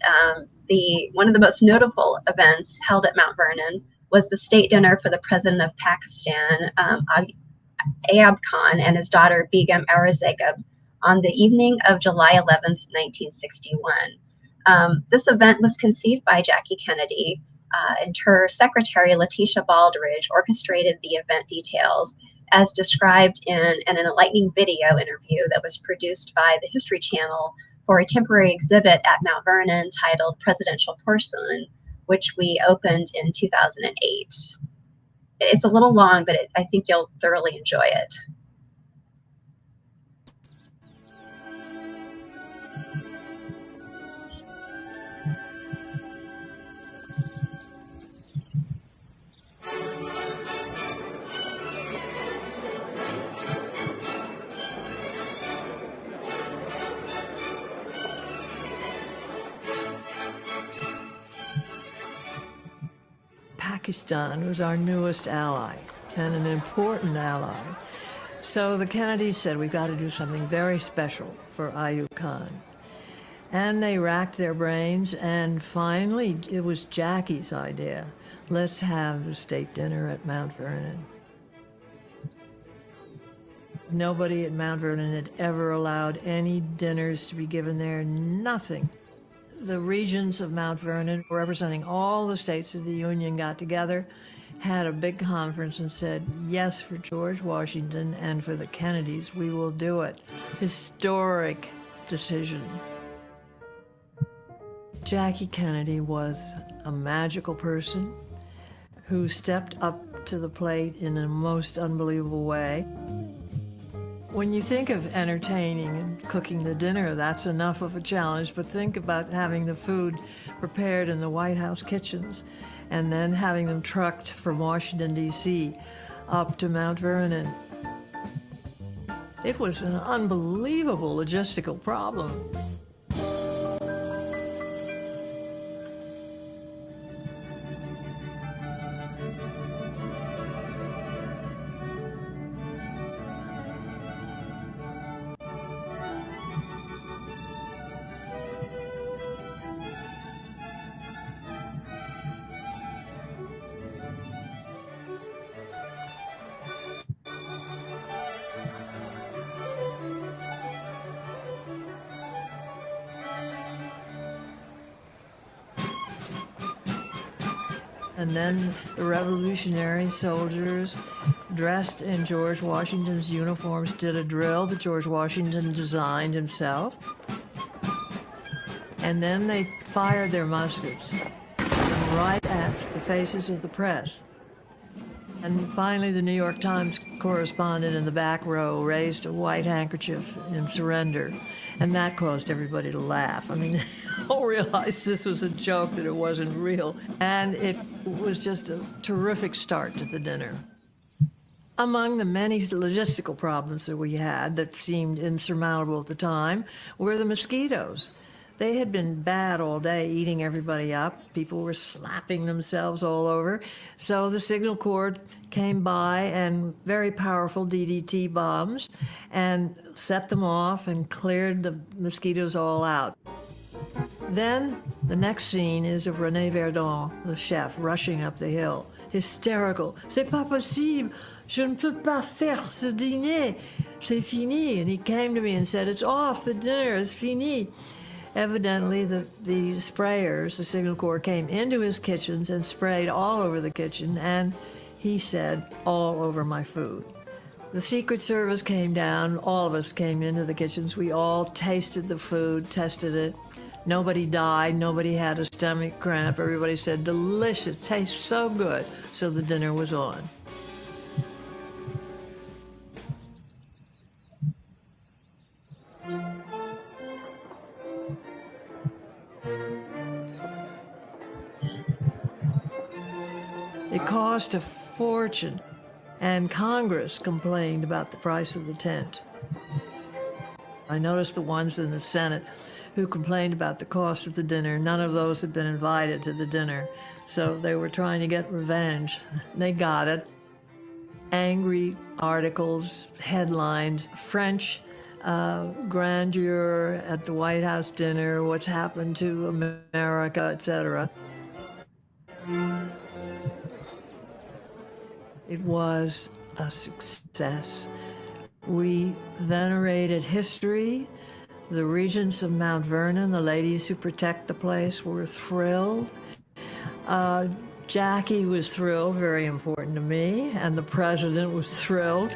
One of the most notable events held at Mount Vernon was the state dinner for the president of Pakistan, Ayub Khan, and his daughter Begum Aurazegub, on the evening of July 11th, 1961. This event was conceived by Jackie Kennedy, and her secretary, Letitia Baldridge, orchestrated the event details as described in an enlightening video interview that was produced by the History Channel for a temporary exhibit at Mount Vernon titled Presidential Porcelain, which we opened in 2008. It's a little long, but I think you'll thoroughly enjoy it. Pakistan was our newest ally and an important ally. So the Kennedys said, we've got to do something very special for Ayub Khan. And they racked their brains, and finally it was Jackie's idea. Let's have the state dinner at Mount Vernon. Nobody at Mount Vernon had ever allowed any dinners to be given there, nothing. The regents of Mount Vernon, representing all the states of the Union, got together, had a big conference and said, yes, for George Washington and for the Kennedys, we will do it. Historic decision. Jackie Kennedy was a magical person who stepped up to the plate in a most unbelievable way. When you think of entertaining and cooking the dinner, that's enough of a challenge, but think about having the food prepared in the White House kitchens and then having them trucked from Washington, D.C. up to Mount Vernon. It was an unbelievable logistical problem. And then the Revolutionary soldiers, dressed in George Washington's uniforms, did a drill that George Washington designed himself. And then they fired their muskets right at the faces of the press. And finally, the New York Times correspondent in the back row raised a white handkerchief in surrender, and that caused everybody to laugh. I mean, they all realized this was a joke, that it wasn't real, and it was just a terrific start to the dinner. Among the many logistical problems that we had that seemed insurmountable at the time were the mosquitoes. They had been bad all day, eating everybody up. People were slapping themselves all over. So the Signal Corps came by, and very powerful DDT bombs, and set them off and cleared the mosquitoes all out. Then the next scene is of René Verdon, the chef, rushing up the hill, hysterical. C'est pas possible. Je ne peux pas faire ce dîner. C'est fini. And he came to me and said, it's off. The dinner is fini. Evidently, the sprayers, the Signal Corps, came into his kitchens and sprayed all over the kitchen, and he said, all over my food. The Secret Service came down. All of us came into the kitchens. We all tasted the food, tested it. Nobody died. Nobody had a stomach cramp. Everybody said, delicious, tastes so good. So the dinner was on. It cost a fortune, and Congress complained about the price of the tent. I noticed the ones in the Senate who complained about the cost of the dinner. None of those had been invited to the dinner, so they were trying to get revenge. They got it. Angry articles headlined, French grandeur at the White House dinner, what's happened to America, etc. It was a success. We venerated history. The regents of Mount Vernon, the ladies who protect the place, were thrilled. Jackie was thrilled, very important to me, and the president was thrilled.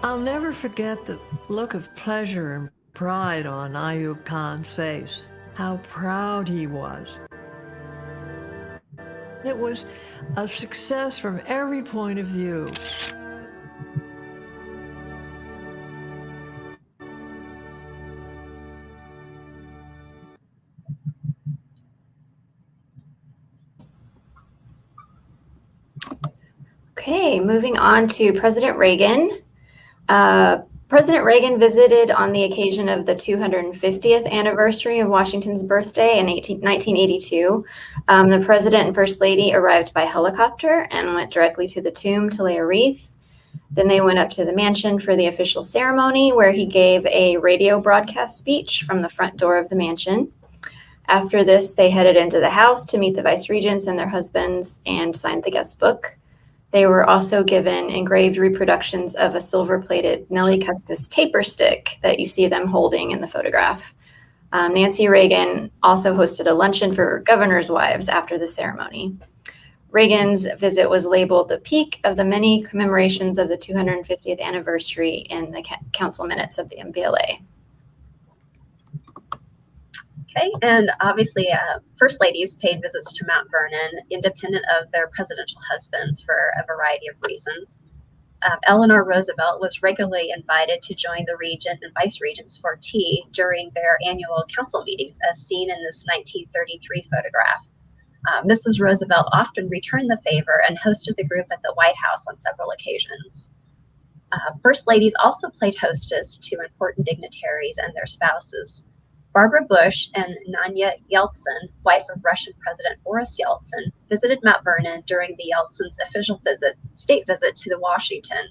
I'll never forget the look of pleasure and pride on Ayub Khan's face, how proud he was. It was a success from every point of view. Okay, moving on to President Reagan. President Reagan visited on the occasion of the 250th anniversary of Washington's birthday in 1982. The president and first lady arrived by helicopter and went directly to the tomb to lay a wreath. Then they went up to the mansion for the official ceremony, where he gave a radio broadcast speech from the front door of the mansion. After this, they headed into the house to meet the vice regents and their husbands and signed the guest book. They were also given engraved reproductions of a silver-plated Nellie Custis taper stick that you see them holding in the photograph. Nancy Reagan also hosted a luncheon for governors' wives after the ceremony. Reagan's visit was labeled the peak of the many commemorations of the 250th anniversary in the council minutes of the MPLA. Okay, and obviously, First Ladies paid visits to Mount Vernon independent of their presidential husbands for a variety of reasons. Eleanor Roosevelt was regularly invited to join the regent and vice regents for tea during their annual council meetings, as seen in this 1933 photograph. Mrs. Roosevelt often returned the favor and hosted the group at the White House on several occasions. First Ladies also played hostess to important dignitaries and their spouses. Barbara Bush and Nanya Yeltsin, wife of Russian President Boris Yeltsin, visited Mount Vernon during the Yeltsins' official state visit to Washington.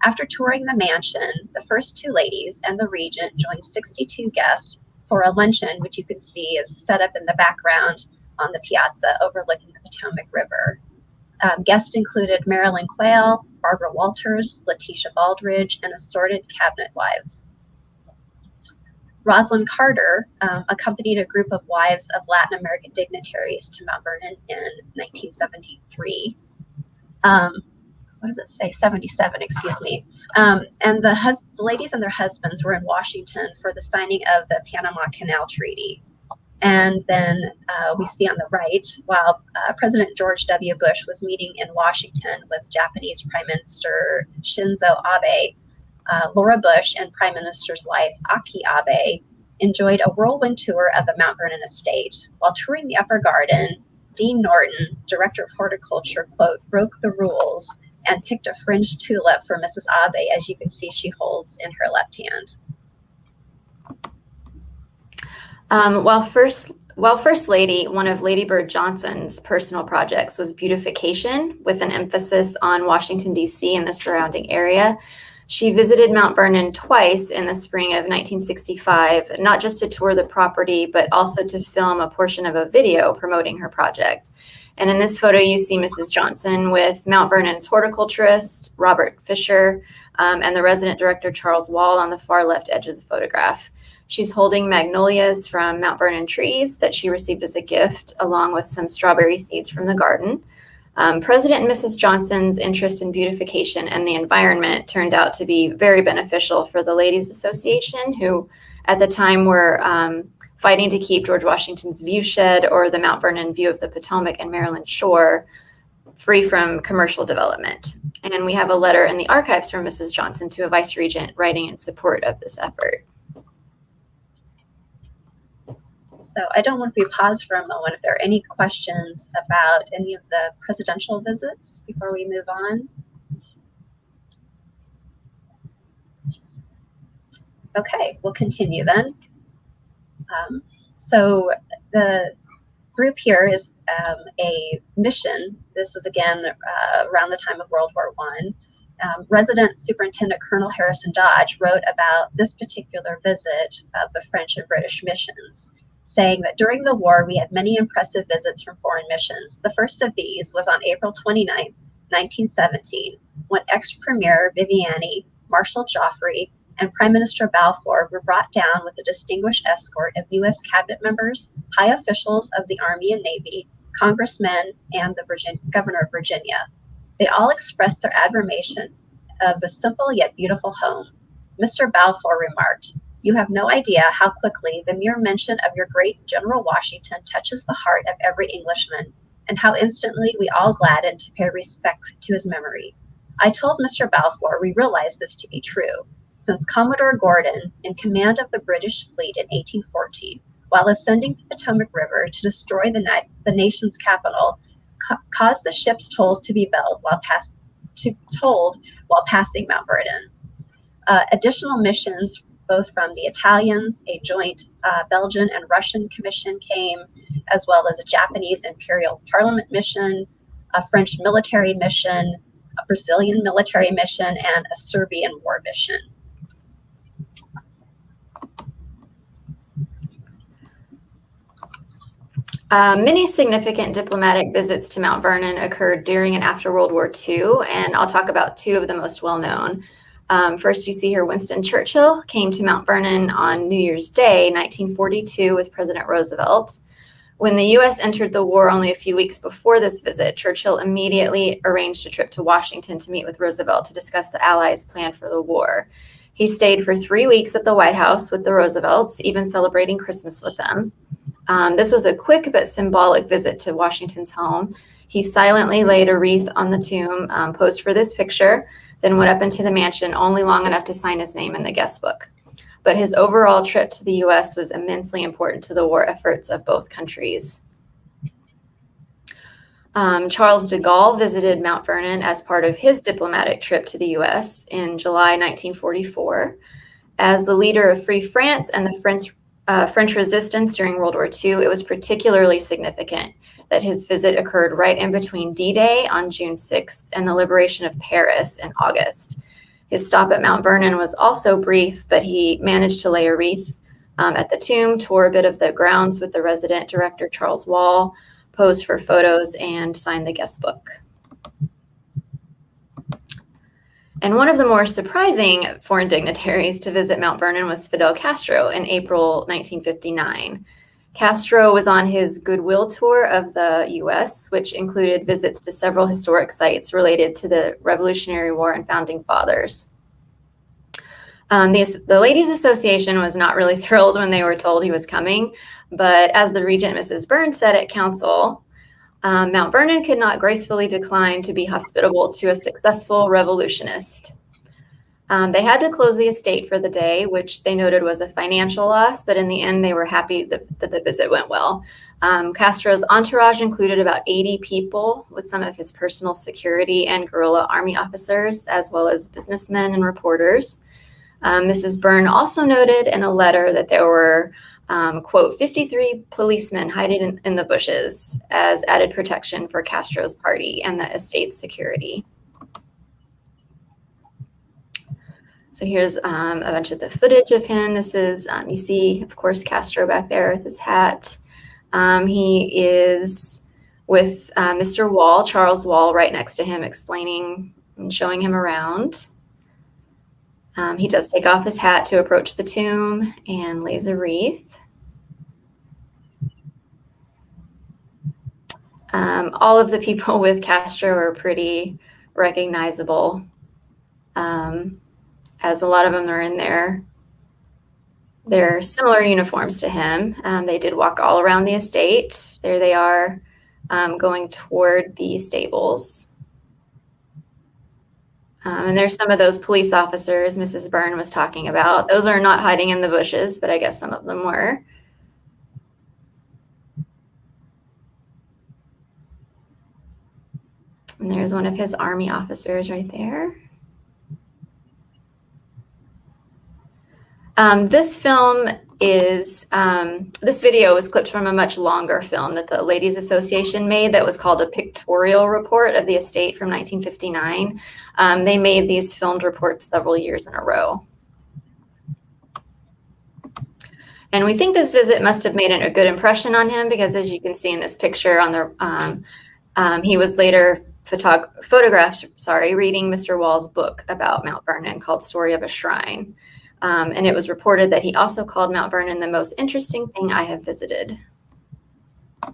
After touring the mansion, the first two ladies and the regent joined 62 guests for a luncheon, which you can see is set up in the background on the piazza overlooking the Potomac River. Guests included Marilyn Quayle, Barbara Walters, Letitia Baldridge, and assorted cabinet wives. Rosalind Carter accompanied a group of wives of Latin American dignitaries to Mount Vernon in 1973. What does it say? 77, excuse me. And the ladies and their husbands were in Washington for the signing of the Panama Canal Treaty. And then we see on the right, while President George W. Bush was meeting in Washington with Japanese Prime Minister Shinzo Abe, Laura Bush and Prime Minister's wife, Aki Abe, enjoyed a whirlwind tour of the Mount Vernon estate. While touring the upper garden, Dean Norton, director of horticulture, quote, broke the rules and picked a fringed tulip for Mrs. Abe, as you can see she holds in her left hand. While First Lady, one of Lady Bird Johnson's personal projects was beautification with an emphasis on Washington, D.C. and the surrounding area. She visited Mount Vernon twice in the spring of 1965, not just to tour the property, but also to film a portion of a video promoting her project. And in this photo, you see Mrs. Johnson with Mount Vernon's horticulturist, Robert Fisher, and the resident director, Charles Wall, on the far left edge of the photograph. She's holding magnolias from Mount Vernon trees that she received as a gift, along with some strawberry seeds from the garden. President and Mrs. Johnson's interest in beautification and the environment turned out to be very beneficial for the Ladies Association, who at the time were fighting to keep George Washington's view shed, or the Mount Vernon view of the Potomac and Maryland shore, free from commercial development. And we have a letter in the archives from Mrs. Johnson to a vice regent writing in support of this effort. So I don't want to be paused for a moment if there are any questions about any of the presidential visits before we move on. Okay, we'll continue then. So the group here is a mission. This is again around the time of World War I. Resident Superintendent Colonel Harrison Dodge wrote about this particular visit of the French and British missions, saying that during the war, we had many impressive visits from foreign missions. The first of these was on April 29, 1917, when ex-Premier Viviani, Marshal Joffre, and Prime Minister Balfour were brought down with a distinguished escort of U.S. cabinet members, high officials of the Army and Navy, congressmen, and the Governor of Virginia. They all expressed their admiration of the simple yet beautiful home. Mr. Balfour remarked, "You have no idea how quickly the mere mention of your great General Washington touches the heart of every Englishman, and how instantly we all gladden to pay respect to his memory." I told Mr. Balfour we realized this to be true, since Commodore Gordon, in command of the British fleet in 1814, while ascending the Potomac River to destroy the nation's capital, caused the ship's tolls to be tolled while passing Mount Vernon. Additional missions, both from the Italians, a joint Belgian and Russian commission came, as well as a Japanese Imperial Parliament mission, a French military mission, a Brazilian military mission, and a Serbian war mission. Many significant diplomatic visits to Mount Vernon occurred during and after World War II, and I'll talk about two of the most well-known. First, you see here Winston Churchill came to Mount Vernon on New Year's Day, 1942, with President Roosevelt. When the U.S. entered the war only a few weeks before this visit, Churchill immediately arranged a trip to Washington to meet with Roosevelt to discuss the Allies' plan for the war. He stayed for 3 weeks at the White House with the Roosevelts, even celebrating Christmas with them. This was a quick but symbolic visit to Washington's home. He silently laid a wreath on the tomb, posed for this picture, then went up into the mansion only long enough to sign his name in the guest book. But his overall trip to the U.S. was immensely important to the war efforts of both countries. Charles de Gaulle visited Mount Vernon as part of his diplomatic trip to the U.S. in July 1944. As the leader of Free France and the French resistance during World War II, it was particularly significant that his visit occurred right in between D-Day on June 6th and the liberation of Paris in August. His stop at Mount Vernon was also brief, but he managed to lay a wreath at the tomb, tour a bit of the grounds with the resident director, Charles Wall, posed for photos, and signed the guest book. And one of the more surprising foreign dignitaries to visit Mount Vernon was Fidel Castro in April 1959. Castro was on his goodwill tour of the U.S., which included visits to several historic sites related to the Revolutionary War and Founding Fathers. The Ladies' Association was not really thrilled when they were told he was coming, but as the regent, Mrs. Burns, said at council, Mount Vernon could not gracefully decline to be hospitable to a successful revolutionist. They had to close the estate for the day, which they noted was a financial loss, but in the end, they were happy that the visit went well. Castro's entourage included about 80 people, with some of his personal security and guerrilla army officers, as well as businessmen and reporters. Mrs. Byrne also noted in a letter that there were, quote, 53 policemen hiding in the bushes as added protection for Castro's party and the estate's security. So here's a bunch of the footage of him. This is, you see, of course, Castro back there with his hat. He is with Mr. Wall, Charles Wall, right next to him, explaining and showing him around. He does take off his hat to approach the tomb and lays a wreath. All of the people with Castro are pretty recognizable, as a lot of them are in their similar uniforms to him. They did walk all around the estate. There they are, going toward the stables. And there's some of those police officers Mrs. Byrne was talking about. Those are not hiding in the bushes, but I guess some of them were. And there's one of his army officers right there. This video was clipped from a much longer film that the Ladies' Association made that was called a pictorial report of the estate from 1959. They made these filmed reports several years in a row. And we think this visit must have made a good impression on him because, as you can see in this picture on the, he was later photographed reading Mr. Wall's book about Mount Vernon called Story of a Shrine. And it was reported that he also called Mount Vernon the most interesting thing I have visited. All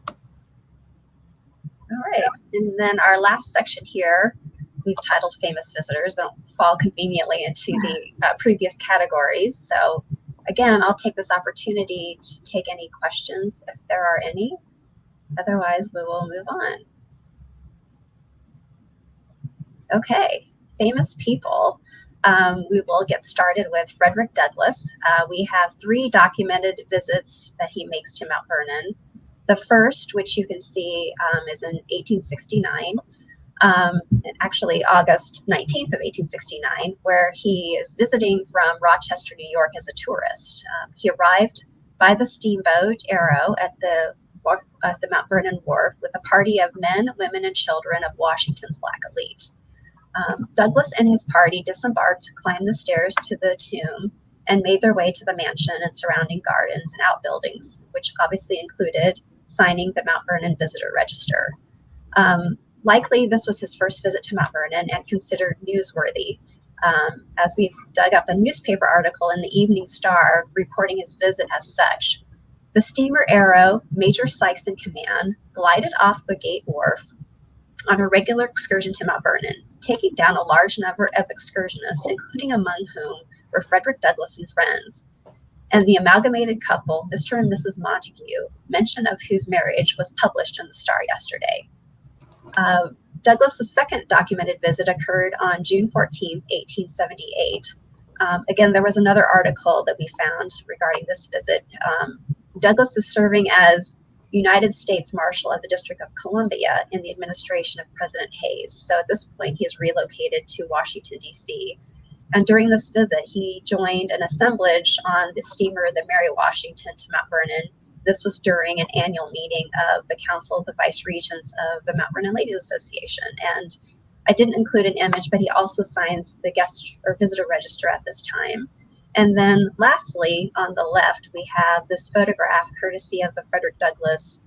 right. And then our last section here, we've titled Famous Visitors. They don't fall conveniently into the previous categories. So again, I'll take this opportunity to take any questions if there are any. Otherwise, we will move on. Okay, famous people. We will get started with Frederick Douglass. We have 3 documented visits that he makes to Mount Vernon. The first, which you can see, is in 1869, actually August 19th of 1869, where he is visiting from Rochester, New York as a tourist. He arrived by the steamboat Arrow at the Mount Vernon Wharf with a party of men, women, and children of Washington's Black elite. Douglass and his party disembarked, climbed the stairs to the tomb, and made their way to the mansion and surrounding gardens and outbuildings, which obviously included signing the Mount Vernon Visitor Register. Likely, this was his first visit to Mount Vernon and considered newsworthy, as we've dug up a newspaper article in the Evening Star reporting his visit as such. The steamer Arrow, Major Sykes in command, glided off the gate wharf on a regular excursion to Mount Vernon, taking down a large number of excursionists, including among whom were Frederick Douglass and friends, and the amalgamated couple, Mr. and Mrs. Montague, mention of whose marriage was published in the Star yesterday. Douglas's second documented visit occurred on June 14, 1878. Again, there was another article that we found regarding this visit. Douglas is serving as United States Marshal of the District of Columbia in the administration of President Hayes. So at this point, he is relocated to Washington, D.C. And during this visit, he joined an assemblage on the steamer the Mary Washington to Mount Vernon. This was during an annual meeting of the Council of the Vice Regents of the Mount Vernon Ladies Association. And I didn't include an image, but he also signs the guest or visitor register at this time. And then lastly, on the left, we have this photograph courtesy of the Frederick Douglass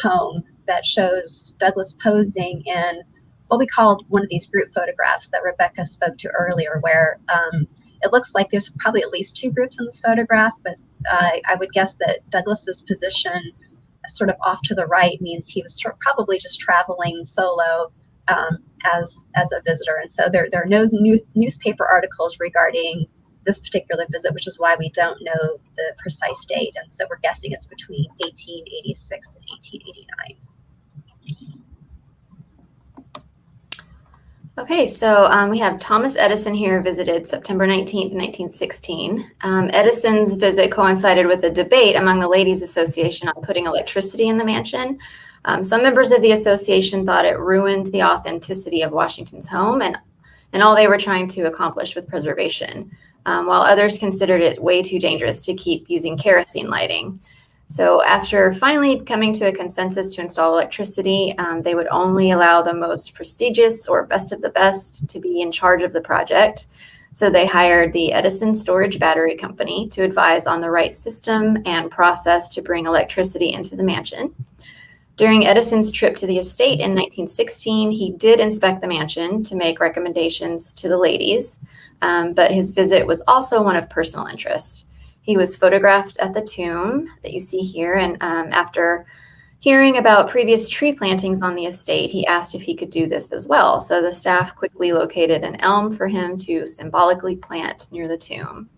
home that shows Douglass posing in what we called one of these group photographs that Rebecca spoke to earlier, where it looks like there's probably at least two groups in this photograph, but I would guess that Douglass's position sort of off to the right means he was probably just traveling solo as a visitor. And so there are no newspaper articles regarding this particular visit, which is why we don't know the precise date. And so we're guessing it's between 1886 and 1889. Okay, so we have Thomas Edison here, visited September 19th, 1916. Edison's visit coincided with a debate among the Ladies Association on putting electricity in the mansion. Some members of the association thought it ruined the authenticity of Washington's home and all they were trying to accomplish with preservation, while others considered it way too dangerous to keep using kerosene lighting. So after finally coming to a consensus to install electricity, they would only allow the most prestigious or best of the best to be in charge of the project. So they hired the Edison Storage Battery Company to advise on the right system and process to bring electricity into the mansion. During Edison's trip to the estate in 1916, he did inspect the mansion to make recommendations to the ladies, but his visit was also one of personal interest. He was photographed at the tomb that you see here, and after hearing about previous tree plantings on the estate, he asked if he could do this as well. So the staff quickly located an elm for him to symbolically plant near the tomb.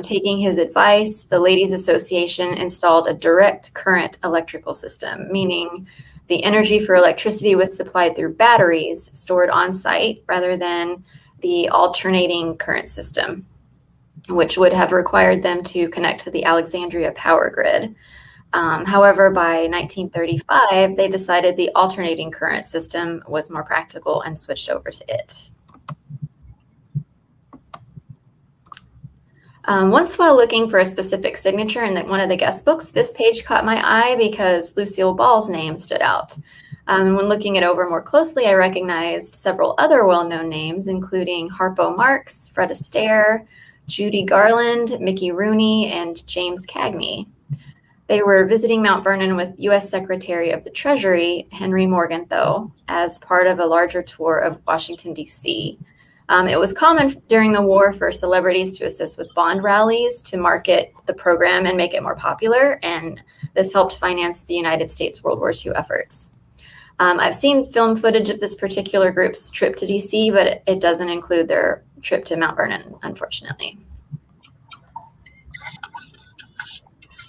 Taking his advice, the Ladies Association installed a direct current electrical system, meaning the energy for electricity was supplied through batteries stored on site rather than the alternating current system, which would have required them to connect to the Alexandria power grid. However, by 1935, they decided the alternating current system was more practical and switched over to it. Once while looking for a specific signature in one of the guest books, this page caught my eye because Lucille Ball's name stood out. When looking it over more closely, I recognized several other well-known names, including Harpo Marx, Fred Astaire, Judy Garland, Mickey Rooney, and James Cagney. They were visiting Mount Vernon with U.S. Secretary of the Treasury, Henry Morgenthau, as part of a larger tour of Washington, D.C. It was common during the war for celebrities to assist with bond rallies to market the program and make it more popular, and this helped finance the United States World War II efforts. I've seen film footage of this particular group's trip to D.C., but it doesn't include their trip to Mount Vernon, unfortunately.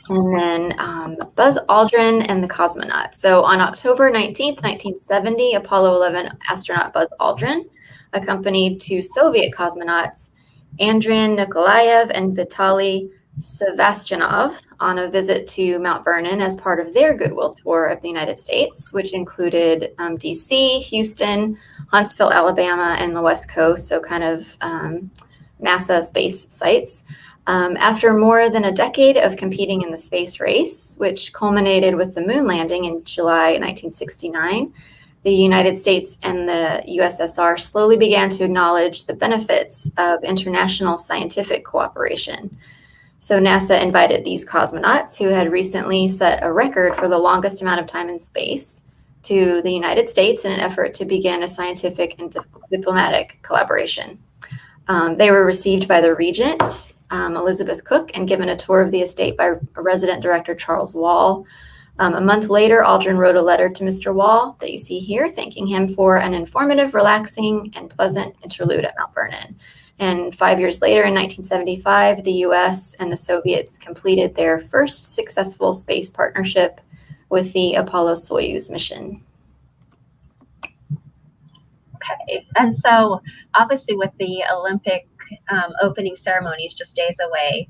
And then Buzz Aldrin and the cosmonauts. So on October 19th, 1970, Apollo 11 astronaut Buzz Aldrin accompanied two Soviet cosmonauts, Andriy Nikolaev and Vitaly Sevastyanov, on a visit to Mount Vernon as part of their goodwill tour of the United States, which included DC, Houston, Huntsville, Alabama, and the West Coast, so kind of NASA space sites. After more than a decade of competing in the space race, which culminated with the moon landing in July 1969, the United States and the USSR slowly began to acknowledge the benefits of international scientific cooperation. So NASA invited these cosmonauts, who had recently set a record for the longest amount of time in space, to the United States in an effort to begin a scientific and diplomatic collaboration. They were received by the Regent, Elizabeth Cook, and given a tour of the estate by resident director Charles Wall. A month later, Aldrin wrote a letter to Mr. Wall that you see here, thanking him for an informative, relaxing, and pleasant interlude at Mount Vernon. And 5 years later, in 1975, the US and the Soviets completed their first successful space partnership with the Apollo-Soyuz mission. Okay, and so obviously with the Olympic opening ceremonies just days away,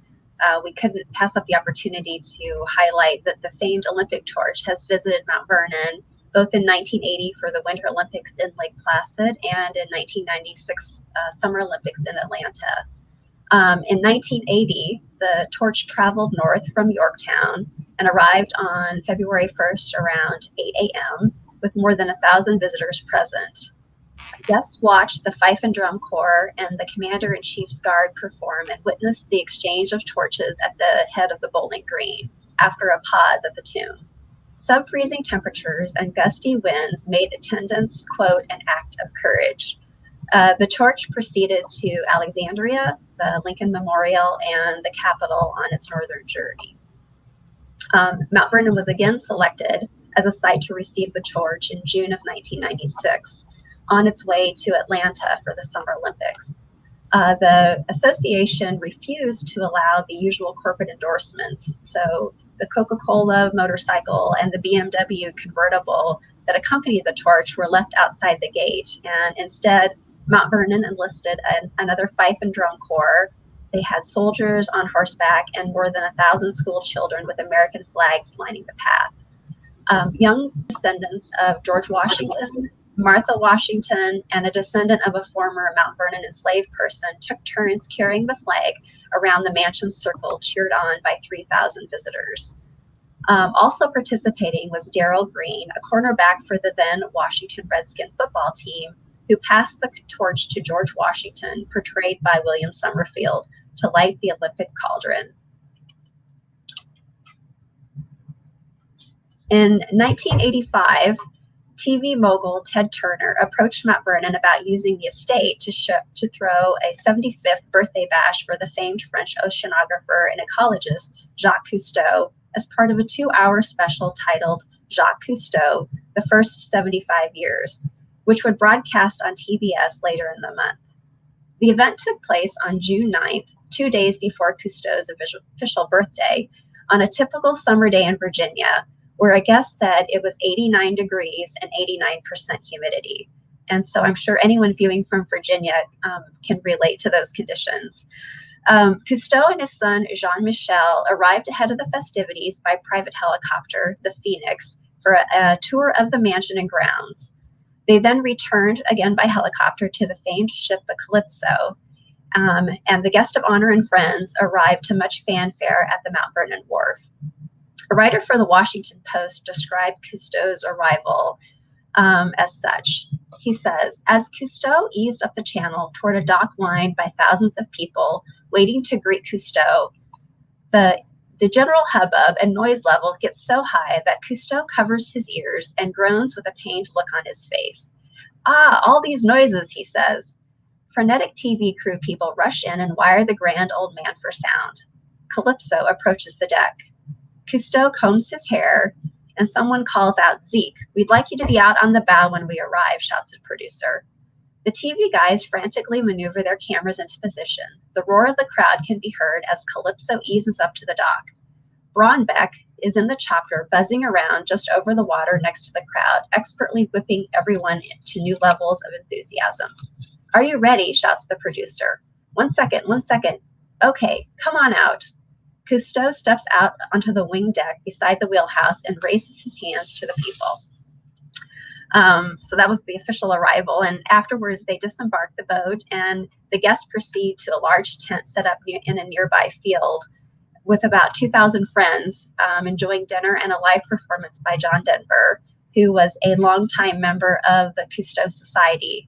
we couldn't pass up the opportunity to highlight that the famed Olympic torch has visited Mount Vernon both in 1980 for the Winter Olympics in Lake Placid and in 1996 Summer Olympics in Atlanta. In 1980, the torch traveled north from Yorktown and arrived on February 1st around 8 a.m. with more than 1,000 visitors present. Guests watched the Fife and Drum Corps and the Commander-in-Chief's Guard perform and witnessed the exchange of torches at the head of the bowling green after a pause at the tune. Sub-freezing temperatures and gusty winds made attendance, quote, an act of courage. The torch proceeded to Alexandria, the Lincoln Memorial, and the Capitol on its northern journey. Mount Vernon was again selected as a site to receive the torch in June of 1996 on its way to Atlanta for the Summer Olympics. The association refused to allow the usual corporate endorsements, so the Coca-Cola motorcycle and the BMW convertible that accompanied the torch were left outside the gate, and instead Mount Vernon enlisted another Fife and Drum Corps. They had soldiers on horseback and more than 1,000 school children with American flags lining the path. Young descendants of George Washington, Martha Washington, and a descendant of a former Mount Vernon enslaved person took turns carrying the flag around the mansion's circle, cheered on by 3,000 visitors. Also participating was Darrell Green, a cornerback for the then Washington Redskin football team, who passed the torch to George Washington, portrayed by William Summerfield, to light the Olympic cauldron. In 1985, TV mogul Ted Turner approached Mount Vernon about using the estate to throw a 75th birthday bash for the famed French oceanographer and ecologist Jacques Cousteau as part of a 2-hour special titled Jacques Cousteau, The First 75 Years, which would broadcast on TBS later in the month. The event took place on June 9th, 2 days before Cousteau's official birthday, on a typical summer day in Virginia, where a guest said it was 89 degrees and 89% humidity. And so I'm sure anyone viewing from Virginia can relate to those conditions. Cousteau and his son, Jean-Michel, arrived ahead of the festivities by private helicopter, the Phoenix, for a tour of the mansion and grounds. They then returned again by helicopter to the famed ship, the Calypso, and the guest of honor and friends arrived to much fanfare at the Mount Vernon wharf. A writer for the Washington Post described Cousteau's arrival as such. He says, as Cousteau eased up the channel toward a dock lined by thousands of people waiting to greet Cousteau, the general hubbub and noise level gets so high that Cousteau covers his ears and groans with a pained look on his face. Ah, all these noises, he says. Frenetic TV crew people rush in and wire the grand old man for sound. Calypso approaches the deck. Cousteau combs his hair, and someone calls out, Zeke, we'd like you to be out on the bow when we arrive, shouts a producer. The TV guys frantically maneuver their cameras into position. The roar of the crowd can be heard as Calypso eases up to the dock. Braunbeck is in the chopper, buzzing around just over the water next to the crowd, expertly whipping everyone to new levels of enthusiasm. Are you ready? Shouts the producer. 1 second. Okay, come on out. Cousteau steps out onto the wing deck beside the wheelhouse and raises his hands to the people. So that was the official arrival, and afterwards they disembark the boat and the guests proceed to a large tent set up in a nearby field with about 2,000 friends enjoying dinner and a live performance by John Denver, who was a longtime member of the Cousteau Society.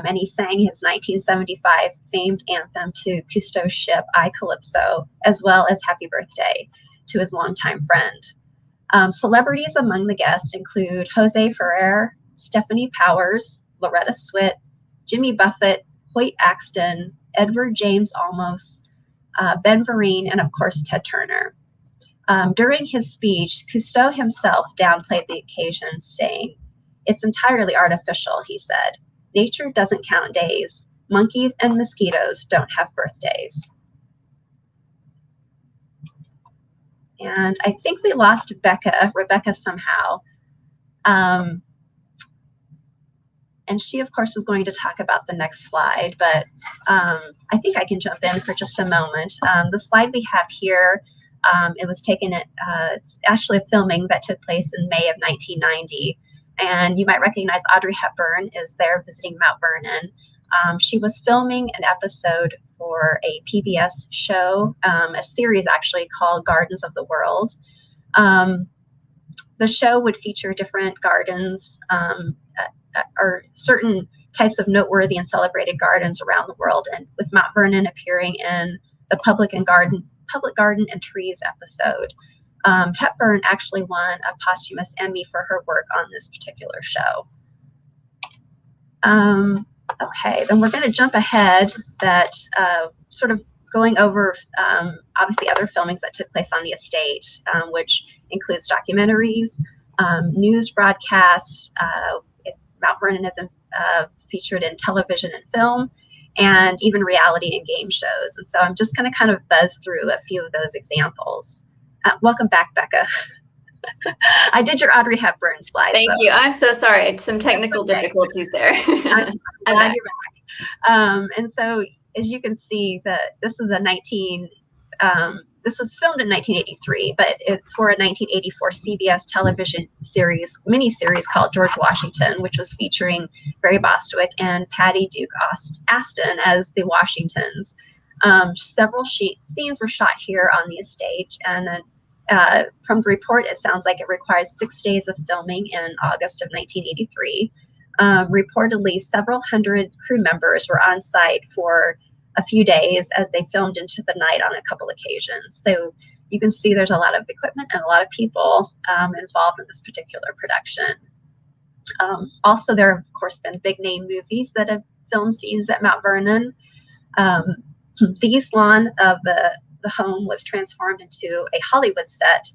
And he sang his 1975 famed anthem to Cousteau's ship, I Calypso, as well as Happy Birthday to his longtime friend. Celebrities among the guests include Jose Ferrer, Stephanie Powers, Loretta Swit, Jimmy Buffett, Hoyt Axton, Edward James Olmos, Ben Vereen, and of course Ted Turner. During his speech, Cousteau himself downplayed the occasion, saying, "It's entirely artificial," he said. "Nature doesn't count days. monkeys and mosquitoes don't have birthdays. And I think we lost Rebecca somehow. And she, of course, was going to talk about the next slide, but I think I can jump in for just a moment. The slide we have here, it was taken at, it's actually a filming that took place in May of 1990. And you might recognize Audrey Hepburn is there visiting Mount Vernon. She was filming an episode for a PBS show, a series actually called Gardens of the World. The show would feature different gardens or certain types of noteworthy and celebrated gardens around the world, and with Mount Vernon appearing in the Public Garden and Trees episode. Hepburn actually won a posthumous Emmy for her work on this particular show. Okay, then we're going to jump ahead that sort of going over obviously other filmings that took place on the estate, which includes documentaries, news broadcasts. Mount Vernon is featured in television and film, and even reality and game shows. And so I'm just going to kind of buzz through a few of those examples. Welcome back, Becca. I did your Audrey Hepburn slide. Thank you. I'm so sorry. Some technical difficulties there. I'm glad you're back. And so, as you can see, this is this was filmed in 1983, but it's for a 1984 CBS television miniseries called George Washington, which was featuring Barry Bostwick and Patty Duke Aston as the Washingtons. Several scenes were shot here on the estate, and from the report, it sounds like it required 6 days of filming in August of 1983. Reportedly, several hundred crew members were on site for a few days as they filmed into the night on a couple occasions. So you can see there's a lot of equipment and a lot of people involved in this particular production. Also, there have, of course, been big name movies that have filmed scenes at Mount Vernon. The east lawn of the home was transformed into a Hollywood set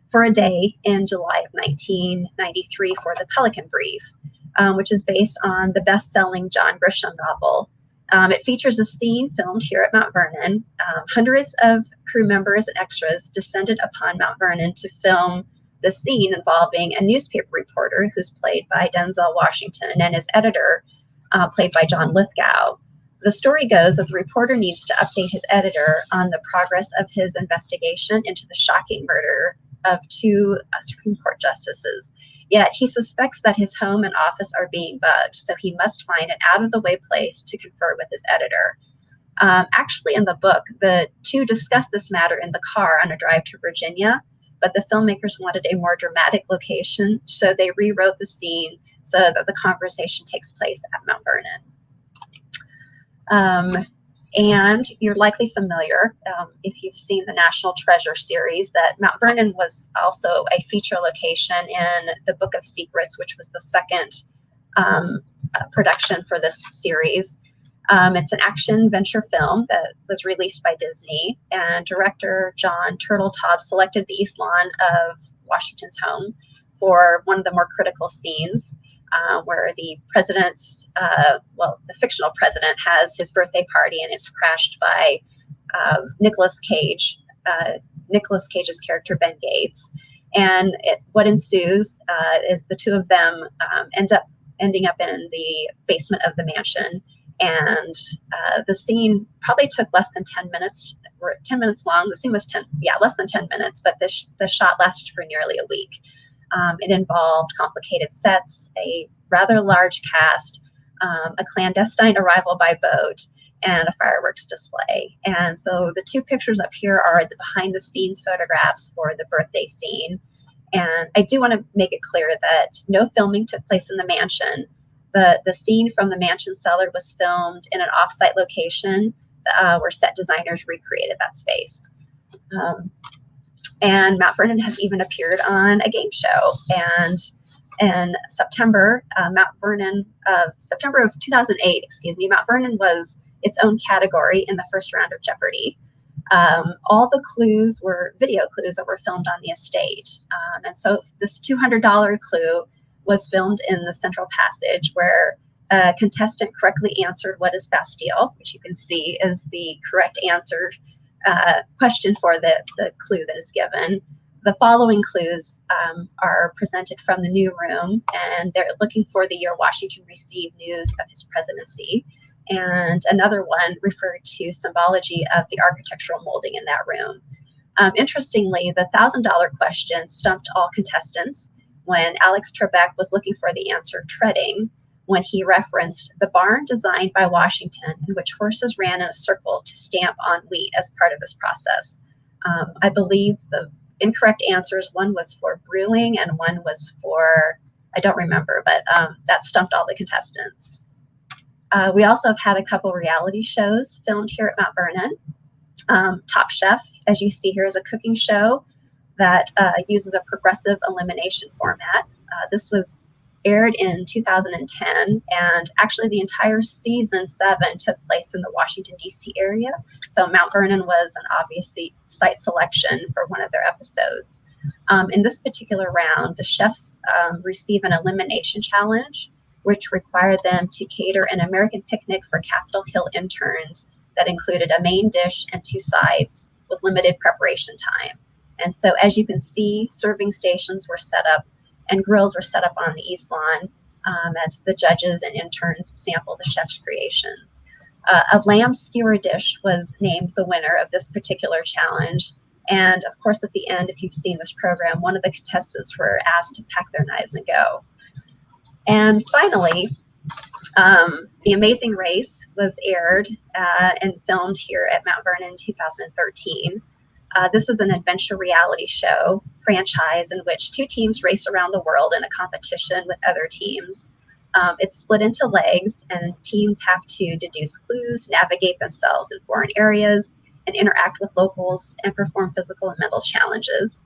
for a day in July of 1993 for The Pelican Brief, which is based on the best-selling John Grisham novel. It features a scene filmed here at Mount Vernon. Hundreds of crew members and extras descended upon Mount Vernon to film the scene involving a newspaper reporter who's played by Denzel Washington and his editor, played by John Lithgow. The story goes that the reporter needs to update his editor on the progress of his investigation into the shocking murder of two Supreme Court justices. Yet he suspects that his home and office are being bugged, so he must find an out-of-the-way place to confer with his editor. Actually, in the book, the two discuss this matter in the car on a drive to Virginia, but the filmmakers wanted a more dramatic location, so they rewrote the scene so that the conversation takes place at Mount Vernon. And you're likely familiar, if you've seen the National Treasure series, that Mount Vernon was also a feature location in The Book of Secrets, which was the second production for this series. It's an action venture film that was released by Disney, and director John Turteltaub selected the east lawn of Washington's home for one of the more critical scenes, where the president's, the fictional president has his birthday party, and it's crashed by Nicolas Cage's character, Ben Gates. And what ensues is the two of them ending up in the basement of the mansion. And the scene probably took less than 10 minutes, or 10 minutes long. The scene was less than 10 minutes, but the shot lasted for nearly a week. It involved complicated sets, a rather large cast, a clandestine arrival by boat, and a fireworks display. And so the two pictures up here are the behind the scenes photographs for the birthday scene. And I do want to make it clear that no filming took place in the mansion. The scene from the mansion cellar was filmed in an off-site location where set designers recreated that space. And Mount Vernon has even appeared on a game show. And in September of 2008, Mount Vernon was its own category in the first round of Jeopardy! All the clues were video clues that were filmed on the estate. And so this $200 clue was filmed in the central passage, where a contestant correctly answered what is Bastille, which you can see is the correct answer question for the clue that is given. The following clues are presented from the new room, and they're looking for the year Washington received news of his presidency. And another one referred to symbology of the architectural molding in that room. Interestingly, the $1,000 question stumped all contestants when Alex Trebek was looking for the answer treading, when he referenced the barn designed by Washington in which horses ran in a circle to stamp on wheat as part of this process. I believe the incorrect answers, one was for brewing and one was for, I don't remember, but that stumped all the contestants. We also have had a couple reality shows filmed here at Mount Vernon. Top Chef, as you see here, is a cooking show that uses a progressive elimination format. This was aired in 2010, and actually the entire season 7 took place in the Washington, D.C. area. So Mount Vernon was an obvious site selection for one of their episodes. In this particular round, the chefs receive an elimination challenge, which required them to cater an American picnic for Capitol Hill interns that included a main dish and 2 sides with limited preparation time. And so as you can see, serving stations were set up and grills were set up on the East Lawn as the judges and interns sample the chef's creations. A lamb skewer dish was named the winner of this particular challenge. And of course, at the end, if you've seen this program, one of the contestants were asked to pack their knives and go. And finally, The Amazing Race was aired and filmed here at Mount Vernon in 2013. This is an adventure reality show franchise in which 2 teams race around the world in a competition with other teams. It's split into legs, and teams have to deduce clues, navigate themselves in foreign areas, and interact with locals and perform physical and mental challenges.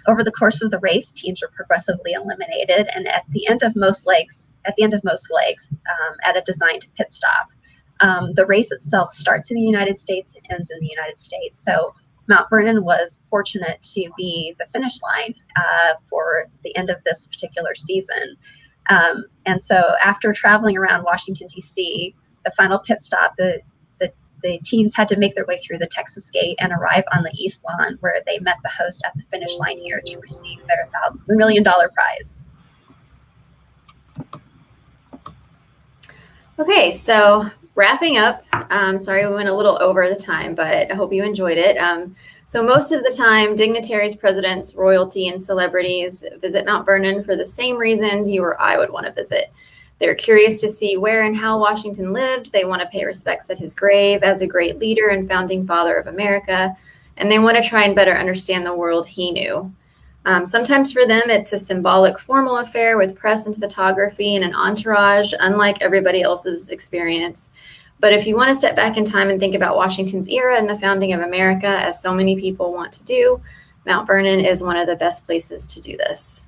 Over the course of the race, teams are progressively eliminated, and at the end of most legs, at a designed pit stop. The race itself starts in the United States and ends in the United States. So Mount Vernon was fortunate to be the finish line for the end of this particular season. And so after traveling around Washington, D.C., the final pit stop, the teams had to make their way through the Texas Gate and arrive on the East Lawn, where they met the host at the finish line here to receive their $1 million prize. Okay, so wrapping up, sorry we went a little over the time, but I hope you enjoyed it. So most of the time, dignitaries, presidents, royalty, and celebrities visit Mount Vernon for the same reasons you or I would want to visit. They're curious to see where and how Washington lived. They want to pay respects at his grave as a great leader and founding father of America, and they want to try and better understand the world he knew. Sometimes for them, it's a symbolic, formal affair with press and photography and an entourage, unlike everybody else's experience. But if you want to step back in time and think about Washington's era and the founding of America, as so many people want to do, Mount Vernon is one of the best places to do this.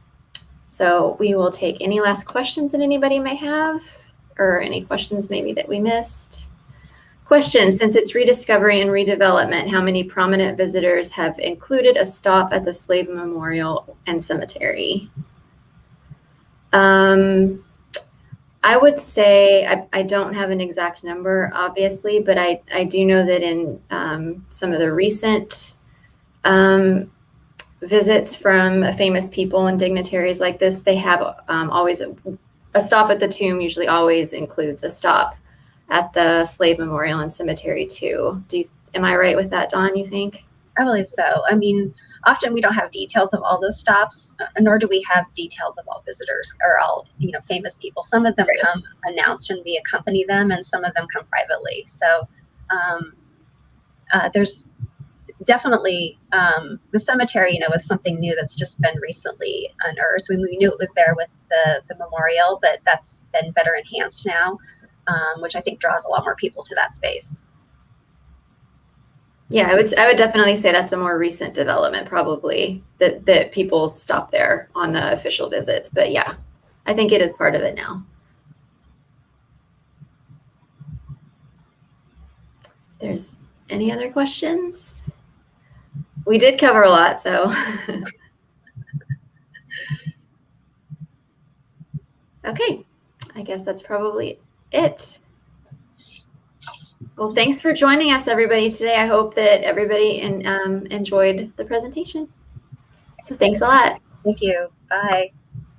So we will take any last questions that anybody may have, or any questions maybe that we missed. Question: since its rediscovery and redevelopment, how many prominent visitors have included a stop at the Slave Memorial and Cemetery? I would say, I don't have an exact number, obviously, but I do know that in some of the recent visits from famous people and dignitaries like this, they have always a stop at the tomb usually always includes a stop at the Slave Memorial and Cemetery too. Am I right with that, Dawn, you think? I believe so. I mean, often we don't have details of all those stops, nor do we have details of all visitors or all, famous people. Some of them come announced and we accompany them, and some of them come privately. So there's definitely the cemetery, is something new that's just been recently unearthed. We knew it was there with the memorial, but that's been better enhanced now, which I think draws a lot more people to that space. Yeah, I would definitely say that's a more recent development, probably, that people stop there on the official visits. But yeah, I think it is part of it now. There's any other questions? We did cover a lot, so. Okay, I guess that's probably it. Well, thanks for joining us, everybody, today. I hope that everybody enjoyed the presentation. So thanks a lot. Thank you. Bye.